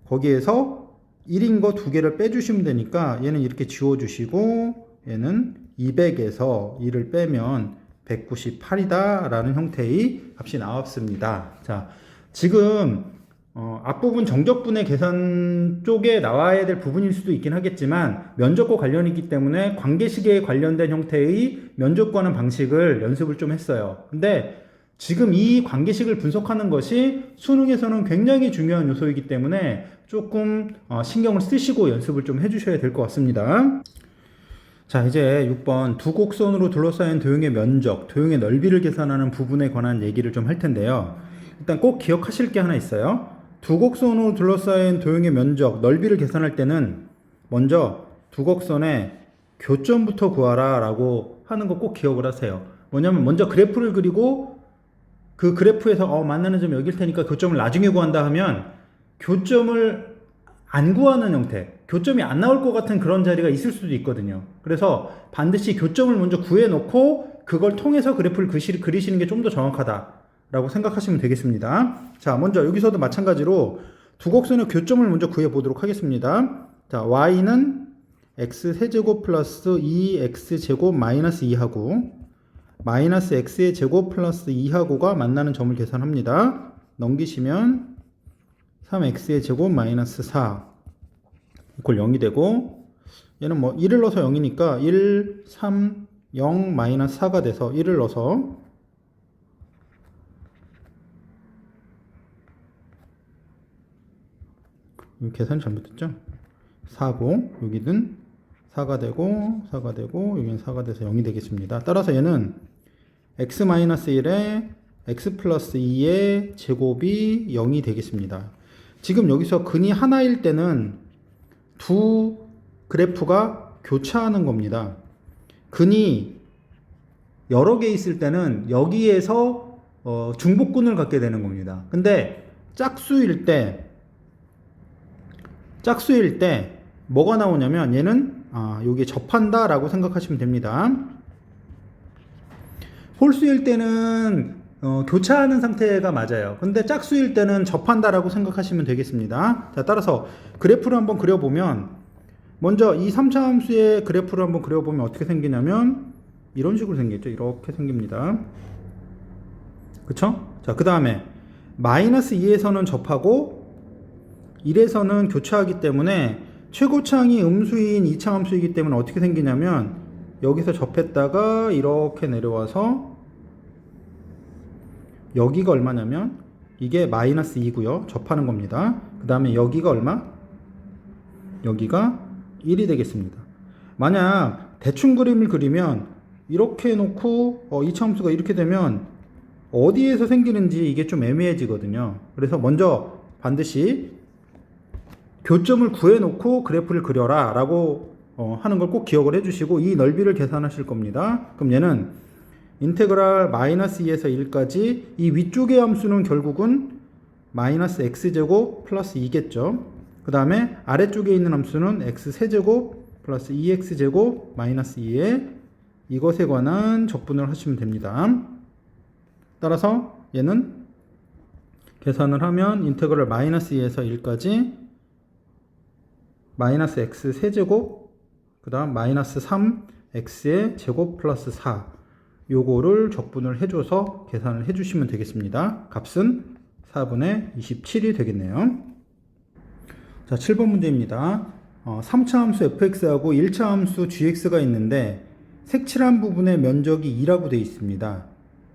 거기에서 1인 거 2개를 빼주시면 되니까 얘는 이렇게 지워주시고 얘는 200에서 1을 빼면 198이다 라는 형태의 값이 나왔습니다. 자, 지금 앞부분 정적분의 계산 쪽에 나와야 될 부분일 수도 있긴 하겠지만 면적과 관련이기 때문에 관계식에 관련된 형태의 면적 구하는 방식을 연습을 좀 했어요. 근데 지금 이 관계식을 분석하는 것이 수능에서는 굉장히 중요한 요소이기 때문에 조금 신경을 쓰시고 연습을 좀 해주셔야 될 것 같습니다. 자, 이제 6번 두 곡선으로 둘러싸인 도형의 면적, 도형의 넓이를 계산하는 부분에 관한 얘기를 좀 할 텐데요. 일단 꼭 기억하실 게 하나 있어요. 두 곡선으로 둘러싸인 도형의 면적, 넓이를 계산할 때는 먼저 두 곡선의 교점부터 구하라 라고 하는 거 꼭 기억을 하세요. 뭐냐면 먼저 그래프를 그리고 그 그래프에서 만나는 점이 여길 테니까 교점을 나중에 구한다 하면 교점을 안 구하는 형태, 교점이 안 나올 것 같은 그런 자리가 있을 수도 있거든요. 그래서 반드시 교점을 먼저 구해놓고 그걸 통해서 그래프를 그리시는 게 좀 더 정확하다라고 생각하시면 되겠습니다. 자, 먼저 여기서도 마찬가지로 두 곡선의 교점을 먼저 구해보도록 하겠습니다. 자, y는 x세제곱 플러스 2x제곱 마이너스 2하고 마이너스 x의 제곱 플러스 2하고가 만나는 점을 계산합니다. 넘기시면 3x의 제곱 마이너스 4 이퀄 0이 되고 얘는 뭐 1을 넣어서 0이니까 1, 3, 0, 마이너스 4가 돼서 1을 넣어서 여기 계산이 잘못됐죠? 4고 여기는 4가 되고 4가 되고 여기는 4가 돼서 0이 되겠습니다. 따라서 얘는 x-1에 x 플러스 2의 제곱이 0이 되겠습니다. 지금 여기서 근이 하나일 때는 두 그래프가 교차하는 겁니다. 근이 여러 개 있을 때는 여기에서 중복근을 갖게 되는 겁니다. 근데 짝수일 때 뭐가 나오냐면 얘는 여기에 접한다 라고 생각하시면 됩니다. 홀수일 때는 교차하는 상태가 맞아요. 근데 짝수일 때는 접한다 라고 생각하시면 되겠습니다. 자, 따라서 그래프를 한번 그려보면 먼저 이 3차 함수의 그래프를 한번 그려보면 어떻게 생기냐면 이런 식으로 생겼죠. 이렇게 생깁니다. 그쵸? 자, 그 다음에 마이너스 2에서는 접하고 1에서는 교차하기 때문에 최고차항이 음수인 2차 함수이기 때문에 어떻게 생기냐면 여기서 접했다가 이렇게 내려와서 여기가 얼마냐면 이게 마이너스 2고요. 접하는 겁니다. 그 다음에 여기가 얼마? 여기가 1이 되겠습니다. 만약 대충 그림을 그리면 이렇게 놓고 2차 함수가 이렇게 되면 어디에서 생기는지 이게 좀 애매해지거든요. 그래서 먼저 반드시 교점을 구해놓고 그래프를 그려라 라고 하는 걸 꼭 기억을 해주시고 이 넓이를 계산하실 겁니다. 그럼 얘는 인테그랄 마이너스 2에서 1까지 이 위쪽의 함수는 결국은 마이너스 x제곱 플러스 2겠죠. 그 다음에 아래쪽에 있는 함수는 x세제곱 플러스 2x제곱 마이너스 2에 이것에 관한 적분을 하시면 됩니다. 따라서 얘는 계산을 하면 인테그랄 마이너스 2에서 1까지 마이너스 x 세제곱 그 다음 마이너스 3x의 제곱 플러스 4 요거를 적분을 해줘서 계산을 해주시면 되겠습니다. 값은 4분의 27이 되겠네요. 자, 7번 문제입니다. 3차 함수 fx하고 1차 함수 gx가 있는데 색칠한 부분의 면적이 2라고 되어 있습니다.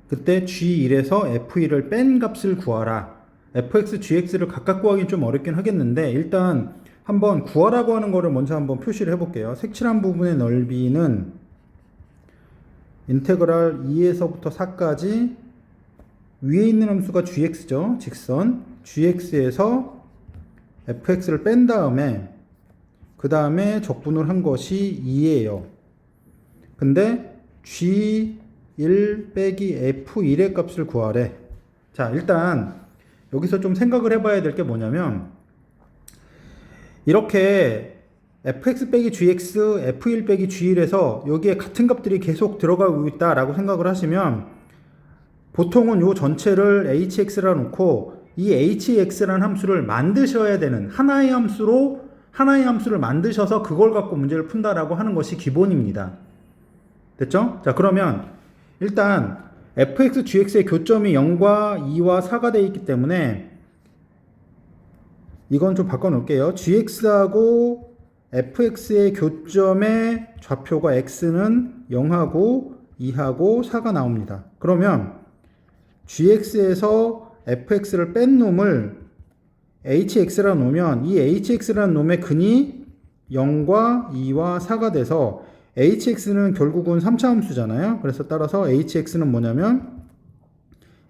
그때 g1에서 f1을 뺀 값을 구하라. fx, gx를 각각 구하기는 좀 어렵긴 하겠는데 일단 한번 구하라고 하는 거를 먼저 한번 표시를 해볼게요. 색칠한 부분의 넓이는 인테그랄 2에서부터 4까지 위에 있는 함수가 gx죠. 직선 gx에서 fx를 뺀 다음에 그 다음에 적분을 한 것이 2예요. 근데 g1 빼기 f1의 값을 구하래. 자, 일단 여기서 좀 생각을 해봐야 될 게 뭐냐면 이렇게 fx 빼기 gx, f1 빼기 g1에서 여기에 같은 값들이 계속 들어가고 있다라고 생각을 하시면 보통은 요 전체를 hx라 놓고 이 hx라는 함수를 만드셔야 되는 하나의 함수를 만드셔서 그걸 갖고 문제를 푼다라고 하는 것이 기본입니다. 됐죠? 자, 그러면 일단 fx, gx의 교점이 0과 2와 4가 되어 있기 때문에 이건 좀 바꿔 놓을게요. gx하고 fx의 교점의 좌표가 x는 0하고 2하고 4가 나옵니다. 그러면 gx에서 fx를 뺀 놈을 hx라 놓으면 이 hx라는 놈의 근이 0과 2와 4가 돼서 hx는 결국은 3차 함수잖아요. 그래서 따라서 hx는 뭐냐면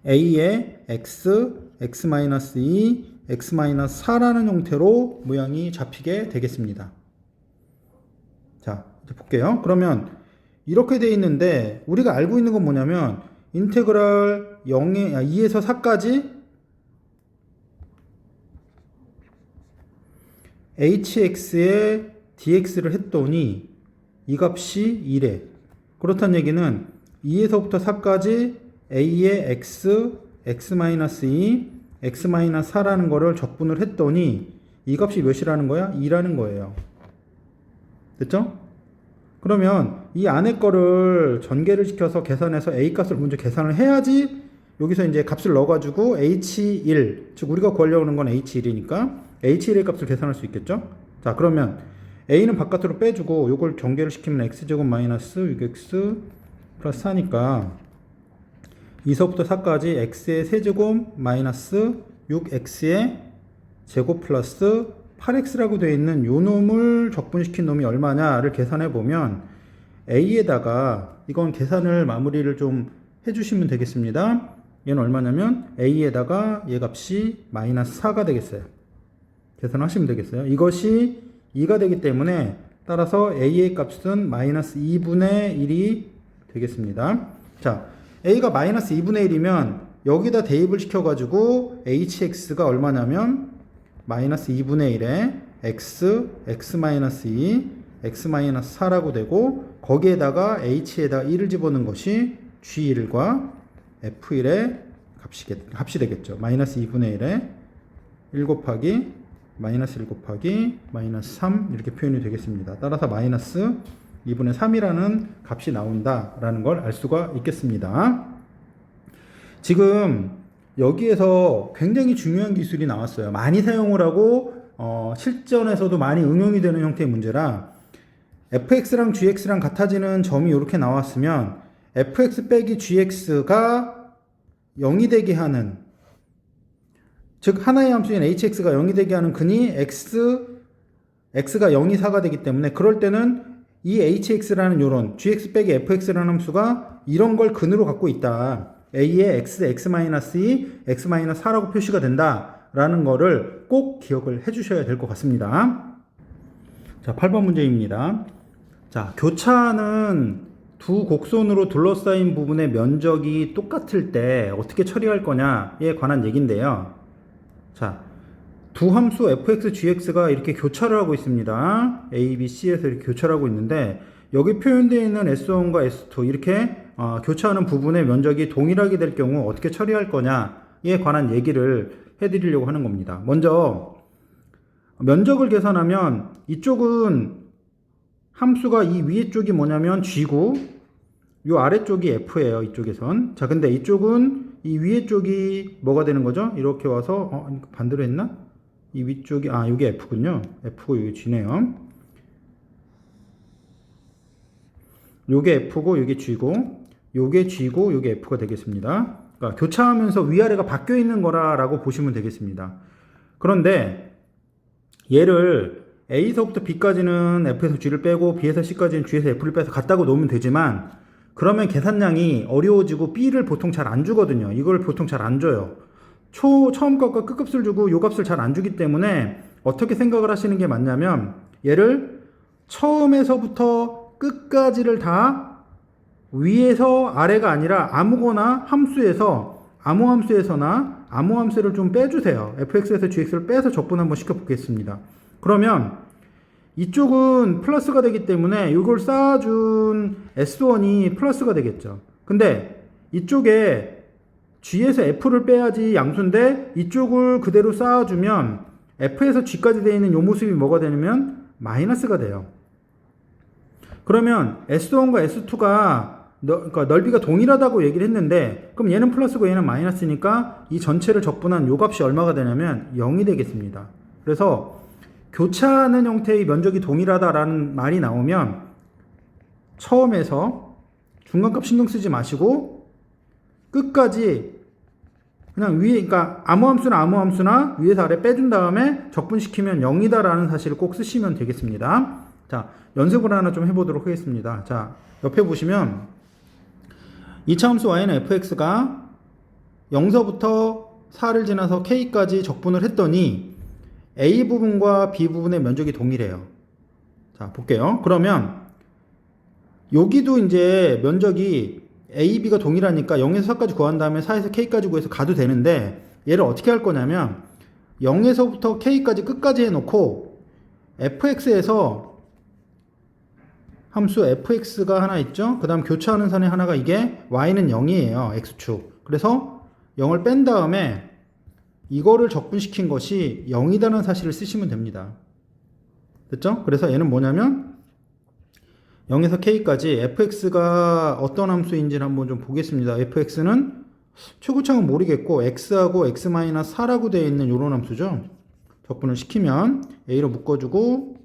a의 x, x-2, x-4라는 형태로 모양이 잡히게 되겠습니다. 자, 이제 볼게요. 그러면 이렇게 돼 있는데 우리가 알고 있는 건 뭐냐면 인테그랄 2에서 4까지 hx에 dx를 했더니 이 값이 1에 그렇다는 얘기는 2에서부터 4까지 a의 x, x-2, x-4라는 거를 적분을 했더니 이 값이 몇이라는 거야? 2라는 거예요. 됐죠? 그러면 이 안에 거를 전개를 시켜서 계산해서 a 값을 먼저 계산을 해야지 여기서 이제 값을 넣어가지고 h1, 즉 우리가 구하려고 하는 건 h1이니까 h1의 값을 계산할 수 있겠죠? 자, 그러면 a는 바깥으로 빼주고 요걸 전개를 시키면 x제곱 마이너스 6x 플러스 4니까 2서부터 4까지 x의 세제곱 마이너스 6x의 제곱 플러스 8x라고 되어 있는 요 놈을 적분시킨 놈이 얼마냐를 계산해 보면 a에다가 이건 계산을 마무리를 좀 해주시면 되겠습니다. 얘는 얼마냐면 a에다가 얘 값이 마이너스 4가 되겠어요. 계산하시면 되겠어요. 이것이 2가 되기 때문에 따라서 a의 값은 마이너스 2분의 1이 되겠습니다. 자, a가 마이너스 2분의 1이면 여기다 대입을 시켜가지고 hx가 얼마냐면 마이너스 2분의 1에 x, x-2, x-4라고 되고 거기에다가 h에다가 1을 집어넣은 것이 g1과 f1의 값이 되겠죠. 마이너스 2분의 1에 1 곱하기 마이너스 1 곱하기 마이너스 3 이렇게 표현이 되겠습니다. 따라서 마이너스 2분의 3이라는 값이 나온다라는 걸 알 수가 있겠습니다. 지금 여기에서 굉장히 중요한 기술이 나왔어요. 많이 사용을 하고 실전에서도 많이 응용이 되는 형태의 문제라 fx랑 gx랑 같아지는 점이 이렇게 나왔으면 fx 빼기 gx가 0이 되게 하는 즉 하나의 함수인 hx가 0이 되게 하는 근이 x가 0이 4가 되기 때문에 그럴 때는 이 hx라는 요런 gx 빼기 fx라는 함수가 이런 걸 근으로 갖고 있다. a의 x, x-2, x-4라고 표시가 된다라는 거를 꼭 기억을 해주셔야 될 것 같습니다. 자, 8번 문제입니다. 자, 교차하는 두 곡선으로 둘러싸인 부분의 면적이 똑같을 때 어떻게 처리할 거냐에 관한 얘기인데요. 자, 두 함수 fx, gx가 이렇게 교차를 하고 있습니다. a, b, c에서 이렇게 교차를 하고 있는데 여기 표현되어 있는 S1과 S2 이렇게 교차하는 부분의 면적이 동일하게 될 경우 어떻게 처리할 거냐에 관한 얘기를 해드리려고 하는 겁니다. 먼저 면적을 계산하면 이쪽은 함수가 이 위에 쪽이 뭐냐면 G고 이 아래쪽이 F예요. 이쪽에선. 자, 근데 이쪽은 이 위에 쪽이 뭐가 되는 거죠? 이렇게 와서 반대로 했나? 이 위쪽이 이게 F군요. F고 이게 G네요. 요게 F고 요게 G고 요게 G고 요게 F가 되겠습니다. 그러니까 교차하면서 위아래가 바뀌어 있는 거라고 보시면 되겠습니다. 그런데 얘를 A서부터 B까지는 F에서 G를 빼고 B에서 C까지는 G에서 F를 빼서 같다고 놓으면 되지만 그러면 계산량이 어려워지고 B를 보통 잘 안 주거든요. 이걸 보통 잘 안 줘요. 처음 값과 끝값을 주고 요 값을 잘 안 주기 때문에 어떻게 생각을 하시는 게 맞냐면 얘를 처음에서부터 끝까지를 다 위에서 아래가 아니라 아무거나 함수에서 아무 함수에서나 아무 함수를 좀 빼주세요. fx에서 gx를 빼서 적분 한번 시켜보겠습니다. 그러면 이쪽은 플러스가 되기 때문에 이걸 쌓아준 S1이 플러스가 되겠죠. 근데 이쪽에 G에서 F를 빼야지 양수인데 이쪽을 그대로 쌓아주면 F에서 G까지 되어 있는 이 모습이 뭐가 되냐면 마이너스가 돼요. 그러면 S1과 S2가 그러니까 넓이가 동일하다고 얘기를 했는데 그럼 얘는 플러스고 얘는 마이너스니까 이 전체를 적분한 요 값이 얼마가 되냐면 0이 되겠습니다. 그래서 교차하는 형태의 면적이 동일하다라는 말이 나오면 처음에서 중간값 신경 쓰지 마시고 끝까지 그냥 위에, 그러니까 아무 함수나 위에서 아래 빼준 다음에 적분시키면 0이다라는 사실을 꼭 쓰시면 되겠습니다. 자, 연습을 하나 좀 해보도록 하겠습니다. 자, 옆에 보시면 2차 함수 y는 fx가 0서부터 4를 지나서 k까지 적분을 했더니 a 부분과 b 부분의 면적이 동일해요. 자, 볼게요. 그러면 여기도 이제 면적이 A, B가 동일하니까 0에서 4까지 구한 다음에 4에서 K까지 구해서 가도 되는데 얘를 어떻게 할 거냐면 0에서부터 K까지 끝까지 해놓고 fx에서 함수 fx가 하나 있죠. 그 다음 교차하는 선이 하나가 이게 y는 0이에요. x축. 그래서 0을 뺀 다음에 이거를 적분시킨 것이 0이라는 사실을 쓰시면 됩니다. 됐죠? 그래서 얘는 뭐냐면 0에서 k까지 fx가 어떤 함수인지를 한번 좀 보겠습니다. fx는 최고창은 모르겠고 x하고 x-4라고 되어 있는 이런 함수죠. 적분을 시키면 a로 묶어주고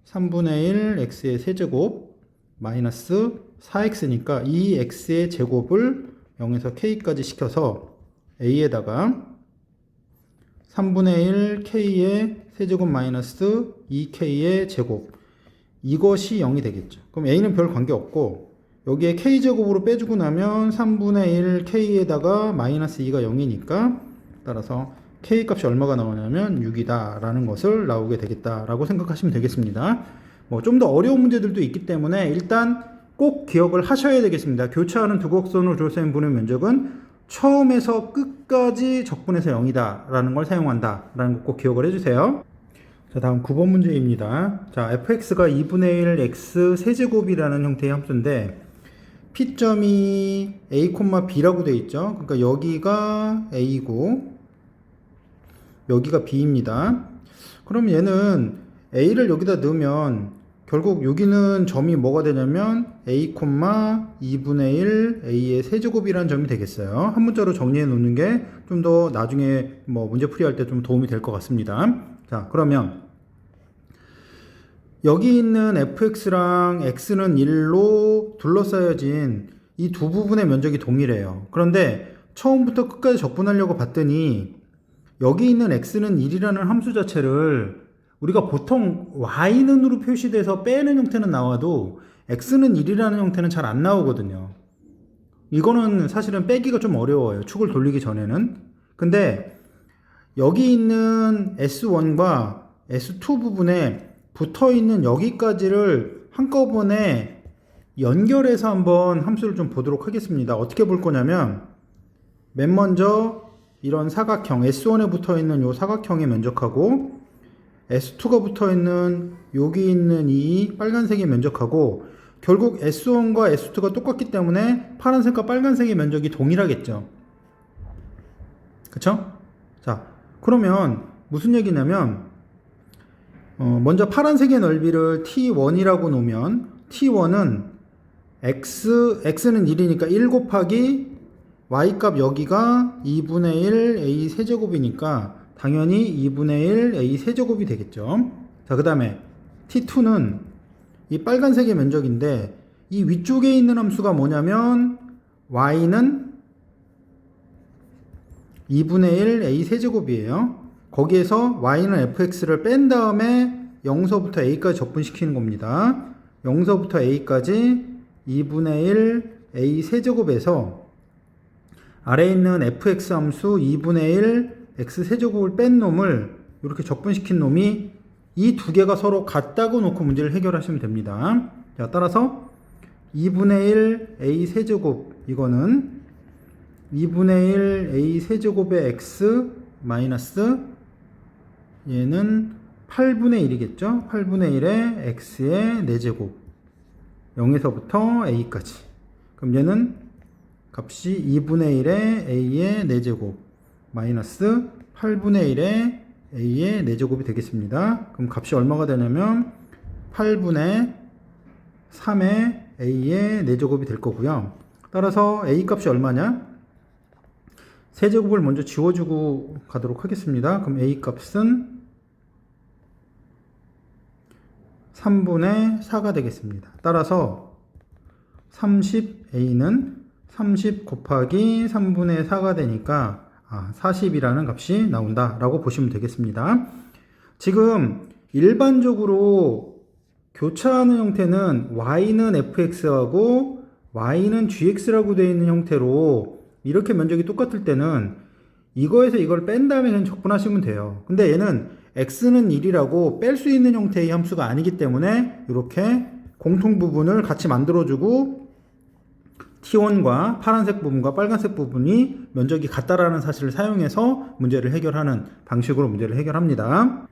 3분의 1 x의 세제곱 마이너스 4x니까 이 x의 제곱을 0에서 k까지 시켜서 a에다가 3분의 1 k의 세제곱 마이너스 2k의 제곱 이것이 0이 되겠죠. 그럼 a는 별 관계 없고 여기에 k제곱으로 빼주고 나면 3분의 1 k에다가 마이너스 2가 0이니까 따라서 k 값이 얼마가 나오냐면 6이다 라는 것을 나오게 되겠다 라고 생각하시면 되겠습니다. 뭐 좀 더 어려운 문제들도 있기 때문에 일단 꼭 기억을 하셔야 되겠습니다. 교차하는 두 곡선으로 조셉 분의 면적은 처음에서 끝까지 적분해서 0이다 라는 걸 사용한다 라는 거 꼭 기억을 해주세요. 자, 다음 9번 문제입니다. 자, fx가 2분의 1 x 세제곱이라는 형태의 함수인데 P점이 a, b라고 되어 있죠. 그러니까 여기가 a고 여기가 b입니다. 그럼 얘는 a를 여기다 넣으면 결국 여기는 점이 뭐가 되냐면 a, 2분의 1 a의 세제곱이라는 점이 되겠어요. 한 문자로 정리해 놓는 게 좀 더 나중에 뭐 문제 풀이할 때 좀 도움이 될 것 같습니다. 자, 그러면 여기 있는 fx랑 x는 1로 둘러싸여진 이 두 부분의 면적이 동일해요. 그런데 처음부터 끝까지 적분하려고 봤더니 여기 있는 x는 1이라는 함수 자체를 우리가 보통 y는으로 표시돼서 빼는 형태는 나와도 x는 1이라는 형태는 잘 안 나오거든요. 이거는 사실은 빼기가 좀 어려워요. 축을 돌리기 전에는. 근데 여기 있는 S1과 S2 부분에 붙어 있는 여기까지를 한꺼번에 연결해서 한번 함수를 좀 보도록 하겠습니다. 어떻게 볼 거냐면 맨 먼저 이런 사각형 S1에 붙어 있는 이 사각형의 면적하고 S2가 붙어 있는 여기 있는 이 빨간색의 면적하고 결국 S1과 S2가 똑같기 때문에 파란색과 빨간색의 면적이 동일하겠죠. 그쵸? 자, 그러면 무슨 얘기냐면 먼저 파란색의 넓이를 T1이라고 놓으면 T1은 X는 1이니까 1 곱하기 Y값 여기가 2분의 1 A 세제곱이니까 당연히 2분의 1 A 세제곱이 되겠죠. 자, 그 다음에 T2는 이 빨간색의 면적인데 이 위쪽에 있는 함수가 뭐냐면 Y는 2분의 1 A 세제곱이에요. 거기에서 y는 fx를 뺀 다음에 0서부터 a까지 적분시키는 겁니다. 0서부터 a까지 2분의 1 a 세제곱에서 아래에 있는 fx 함수 2분의 1 x 세제곱을 뺀 놈을 이렇게 적분시킨 놈이 이 두 개가 서로 같다고 놓고 문제를 해결하시면 됩니다. 자, 따라서 2분의 1 a 세제곱 이거는 2분의 1 a 세제곱의 x 마이너스 얘는 8분의 1이겠죠. 8분의 1의 x의 4제곱 0에서부터 a까지. 그럼 얘는 값이 2분의 1의 a의 4제곱 마이너스 8분의 1의 a의 4제곱이 되겠습니다. 그럼 값이 얼마가 되냐면 8분의 3의 a의 4제곱이 될 거고요. 따라서 a 값이 얼마냐? 세제곱을 먼저 지워주고 가도록 하겠습니다. 그럼 a 값은 3분의 4가 되겠습니다. 따라서 30a는 30 곱하기 3분의 4가 되니까 40이라는 값이 나온다 라고 보시면 되겠습니다. 지금 일반적으로 교차하는 형태는 y는 fx하고 y는 gx라고 되어 있는 형태로 이렇게 면적이 똑같을 때는 이거에서 이걸 뺀 다음에 그냥 적분하시면 돼요. 근데 얘는 x는 1이라고 뺄 수 있는 형태의 함수가 아니기 때문에 이렇게 공통 부분을 같이 만들어주고 T1과 파란색 부분과 빨간색 부분이 면적이 같다라는 사실을 사용해서 문제를 해결하는 방식으로 문제를 해결합니다.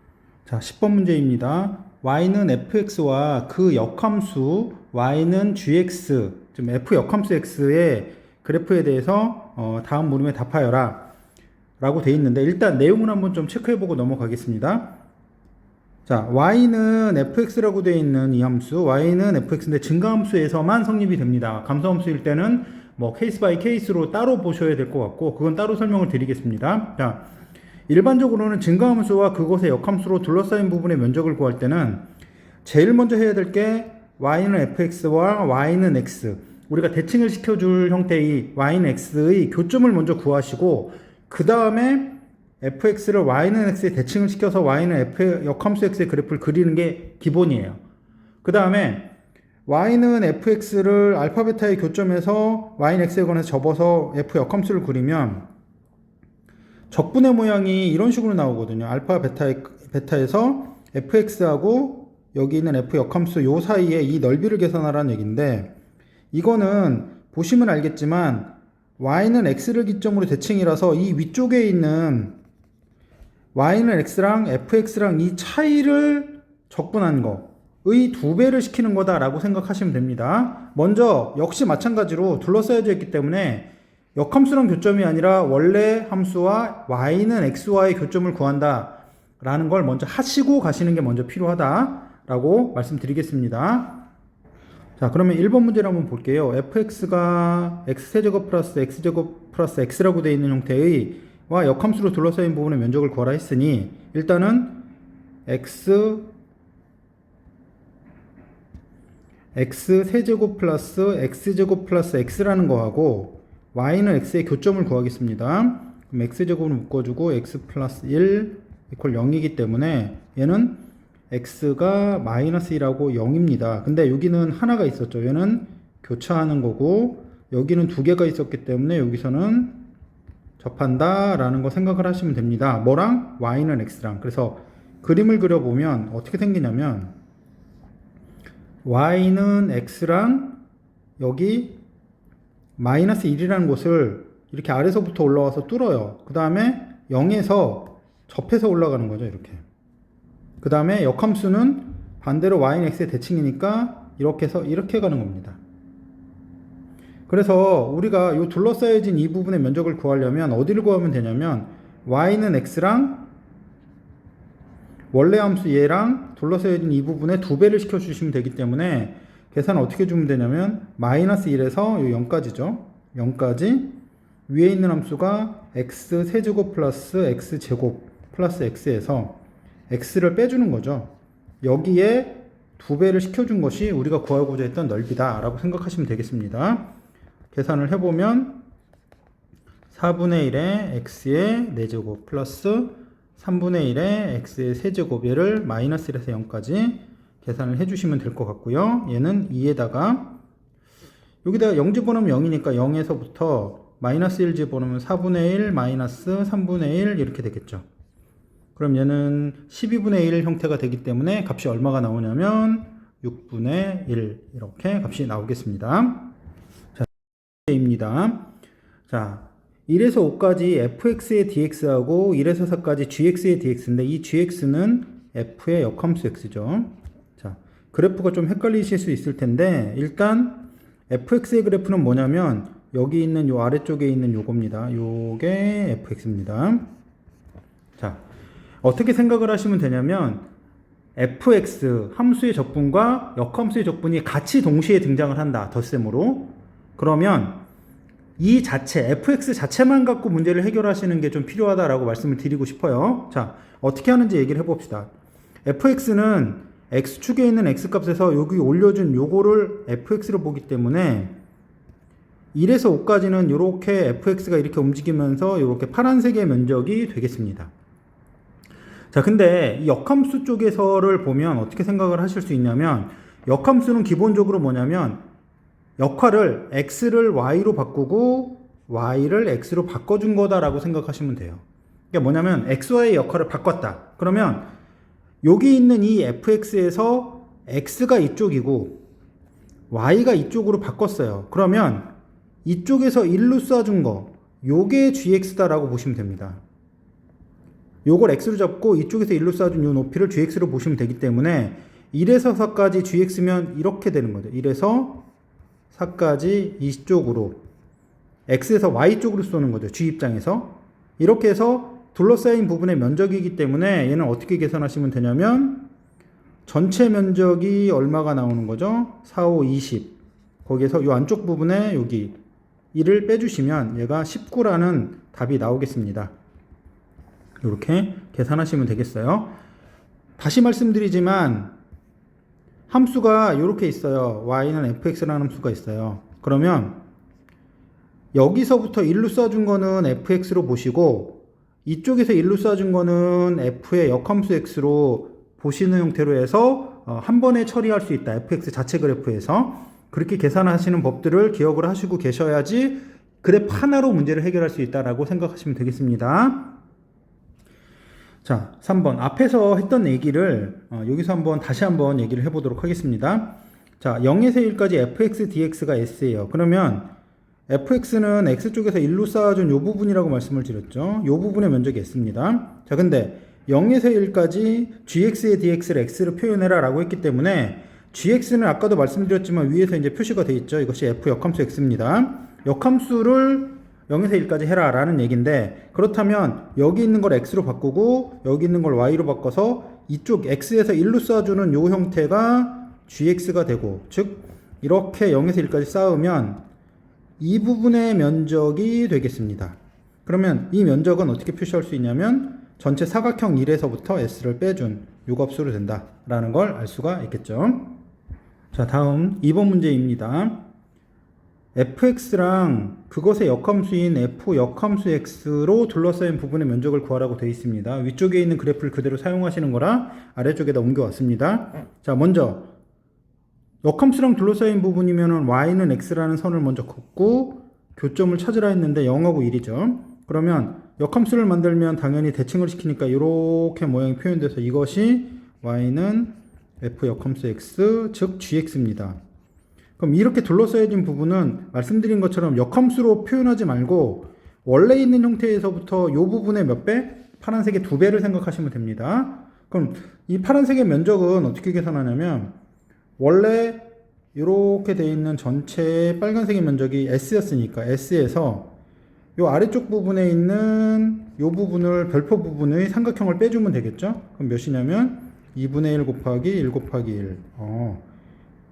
자, 10번 문제입니다. y는 fx와 그 역함수 y는 gx, 좀 f 역함수 x의 그래프에 대해서 다음 물음에 답하여라 라고 되어 있는데 일단 내용을 한번 좀 체크해보고 넘어가겠습니다. 자, y는 fx라고 되어 있는 이 함수 y는 fx인데 증가함수에서만 성립이 됩니다. 감소함수일 때는 뭐 케이스 바이 케이스로 따로 보셔야 될 것 같고 그건 따로 설명을 드리겠습니다. 자, 일반적으로는 증가함수와 그것의 역함수로 둘러싸인 부분의 면적을 구할 때는 제일 먼저 해야 될 게 y는 fx와 y는 x, 우리가 대칭을 시켜줄 형태의 y는 x의 교점을 먼저 구하시고 그 다음에 fx를 y는 x에 대칭을 시켜서 y는 f 역함수 x의 그래프를 그리는 게 기본이에요. 그 다음에 y는 fx를 알파 베타의 교점에서 y는 x에 관해서 접어서 f 역함수를 그리면 적분의 모양이 이런 식으로 나오거든요. 알파 베타에서 fx하고 여기 있는 f 역함수 요 사이에 이 넓이를 계산하라는 얘기인데 이거는 보시면 알겠지만 y는 x를 기점으로 대칭이라서 이 위쪽에 있는 y는 x랑 fx랑 이 차이를 적분한 거의 2배를 시키는 거다라고 생각하시면 됩니다. 먼저 역시 마찬가지로 둘러싸여져 있기 때문에 역함수랑 교점이 아니라 원래 함수와 y는 x와의 교점을 구한다 라는 걸 먼저 하시고 가시는 게 먼저 필요하다라고 말씀드리겠습니다. 자, 그러면 1번 문제를 한번 볼게요. fx가 x세제곱 플러스 x제곱 플러스 x라고 되어 있는 형태의 와 역함수로 둘러싸인 부분의 면적을 구하라 했으니 일단은 x세제곱 플러스 x제곱 플러스 x라는 거하고 y는 x의 교점을 구하겠습니다. 그럼 x제곱을 묶어주고 x 플러스 1 이퀄 0이기 때문에 얘는 x가 마이너스 1하고 0입니다. 근데 여기는 하나가 있었죠. 얘는 교차하는 거고 여기는 두 개가 있었기 때문에 여기서는 접한다 라는 거 생각을 하시면 됩니다. 뭐랑? y는 x랑. 그래서 그림을 그려보면 어떻게 생기냐면 y는 x랑 여기 마이너스 1이라는 곳을 이렇게 아래서부터 올라와서 뚫어요. 그 다음에 0에서 접해서 올라가는 거죠. 이렇게. 그 다음에 역함수는 반대로 y는 x의 대칭이니까 이렇게 해서 이렇게 가는 겁니다. 그래서 우리가 이 둘러싸여진 이 부분의 면적을 구하려면 어디를 구하면 되냐면 y는 x랑 원래 함수 얘랑 둘러싸여진 이 부분에 2배를 시켜주시면 되기 때문에 계산을 어떻게 주면 되냐면 마이너스 1에서 0까지죠. 0까지 위에 있는 함수가 x세제곱 플러스 x제곱 플러스 x에서 x를 빼주는 거죠. 여기에 2배를 시켜준 것이 우리가 구하고자 했던 넓이다 라고 생각하시면 되겠습니다. 계산을 해보면 4분의 1의 x의 4제곱 플러스 3분의 1의 x의 세제곱 얘를 마이너스 1에서 0까지 계산을 해주시면 될 것 같고요. 얘는 2에다가 여기다가 0 집어넣으면 0이니까 0에서부터 마이너스 1 집어넣으면 4분의 1 마이너스 3분의 1 이렇게 되겠죠. 그럼 얘는 12분의 1 형태가 되기 때문에 값이 얼마가 나오냐면 6분의 1 이렇게 값이 나오겠습니다. 자, 입니다. 자, 1에서 5까지 fx의 dx하고 1에서 4까지 gx의 dx인데 이 gx는 f의 역함수 x죠. 자, 그래프가 좀 헷갈리실 수 있을 텐데 일단 fx의 그래프는 뭐냐면 여기 있는 요 아래쪽에 있는 요겁니다. 요게 fx입니다. 자, 어떻게 생각을 하시면 되냐면 fx 함수의 적분과 역함수의 적분이 같이 동시에 등장을 한다. 덧셈으로. 그러면 이 자체 fx 자체만 갖고 문제를 해결하시는 게 좀 필요하다라고 말씀을 드리고 싶어요. 자, 어떻게 하는지 얘기를 해봅시다. fx는 x축에 있는 x값에서 여기 올려준 요거를 fx로 보기 때문에 1에서 5까지는 이렇게 fx가 이렇게 움직이면서 이렇게 파란색의 면적이 되겠습니다. 자, 근데 이 역함수 쪽에서를 보면 어떻게 생각을 하실 수 있냐면 역함수는 기본적으로 뭐냐면 역할을 x를 y로 바꾸고 y를 x로 바꿔준 거다라고 생각하시면 돼요. 그러니까 뭐냐면 xy의 역할을 바꿨다. 그러면 여기 있는 이 fx에서 x가 이쪽이고 y가 이쪽으로 바꿨어요. 그러면 이쪽에서 1로 쏴준 거 요게 gx다라고 보시면 됩니다. 요걸 x로 잡고 이쪽에서 1로 쏴준 요 높이를 gx로 보시면 되기 때문에 1에서 4까지 gx면 이렇게 되는 거죠. 1에서 4까지 이쪽으로 x에서 y쪽으로 쏘는 거죠. g 입장에서. 이렇게 해서 둘러싸인 부분의 면적이기 때문에 얘는 어떻게 계산하시면 되냐면 전체 면적이 얼마가 나오는 거죠? 4, 5, 20. 거기에서 이 안쪽 부분에 여기 1을 빼주시면 얘가 19라는 답이 나오겠습니다. 이렇게 계산하시면 되겠어요. 다시 말씀드리지만 함수가 이렇게 있어요. y는 fx라는 함수가 있어요. 그러면 여기서부터 1로 쏴준 거는 fx로 보시고 이쪽에서 1로 쏴준 거는 f의 역함수 x로 보시는 형태로 해서 한 번에 처리할 수 있다. fx 자체 그래프에서. 그렇게 계산하시는 법들을 기억을 하시고 계셔야지 그래프 하나로 문제를 해결할 수 있다라고 생각하시면 되겠습니다. 자, 3번. 앞에서 했던 얘기를 여기서 다시 한번 얘기를 해보도록 하겠습니다. 자, 0에서 1까지 fx dx가 s예요. 그러면 fx는 x쪽에서 1로 쌓아준 요 부분이라고 말씀을 드렸죠. 요 부분의 면적이 s입니다. 자, 근데 0에서 1까지 gx의 dx를 x로 표현해라 라고 했기 때문에 gx는 아까도 말씀드렸지만 위에서 이제 표시가 되어 있죠. 이것이 f 역함수 x입니다. 역함수를 0에서 1까지 해라 라는 얘기인데 그렇다면 여기 있는 걸 x로 바꾸고 여기 있는 걸 y로 바꿔서 이쪽 x에서 1로 쏴주는 요 형태가 gx가 되고 즉 이렇게 0에서 1까지 쌓으면 이 부분의 면적이 되겠습니다. 그러면 이 면적은 어떻게 표시할 수 있냐면 전체 사각형 1에서부터 s를 빼준 요 값으로 된다라는 걸 알 수가 있겠죠. 자, 다음 2번 문제입니다. fx랑 그것의 역함수인 f 역함수 x로 둘러싸인 부분의 면적을 구하라고 되어 있습니다. 위쪽에 있는 그래프를 그대로 사용하시는 거라 아래쪽에다 옮겨왔습니다. 자, 먼저 역함수랑 둘러싸인 부분이면 y는 x라는 선을 먼저 긋고 교점을 찾으라 했는데 0하고 1이죠. 그러면 역함수를 만들면 당연히 대칭을 시키니까 이렇게 모양이 표현돼서 이것이 y는 f 역함수 x 즉 gx입니다. 그럼 이렇게 둘러싸여진 부분은 말씀드린 것처럼 역함수로 표현하지 말고 원래 있는 형태에서부터 이 부분의 몇 배? 파란색의 2배를 생각하시면 됩니다. 그럼 이 파란색의 면적은 어떻게 계산하냐면 원래 이렇게 되어 있는 전체의 빨간색의 면적이 S였으니까 S에서 이 아래쪽 부분에 있는 이 부분을 별표 부분의 삼각형을 빼주면 되겠죠? 그럼 몇이냐면 2분의 1 곱하기 1 곱하기 1.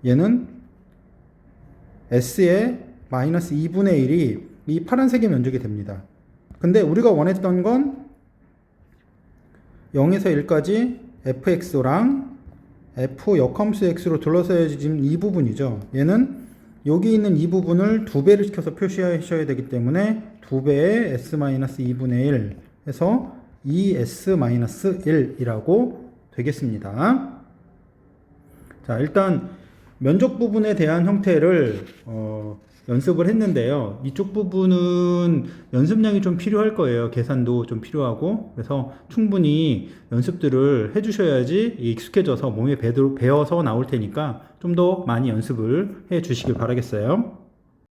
얘는 S의 마이너스 2분의 1이 이 파란색의 면적이 됩니다. 근데 우리가 원했던 건 0에서 1까지 fx랑 f 역함수 x로 둘러싸여진 이 부분이죠. 얘는 여기 있는 이 부분을 2배를 시켜서 표시하셔야 되기 때문에 2배의 s-2분의 1 해서 2s-1이라고 되겠습니다. 자, 일단 면적 부분에 대한 형태를 연습을 했는데요. 이쪽 부분은 연습량이 좀 필요할 거예요. 계산도 좀 필요하고. 그래서 충분히 연습들을 해주셔야지 익숙해져서 몸에 배어서 나올 테니까 좀 더 많이 연습을 해 주시길 바라겠어요.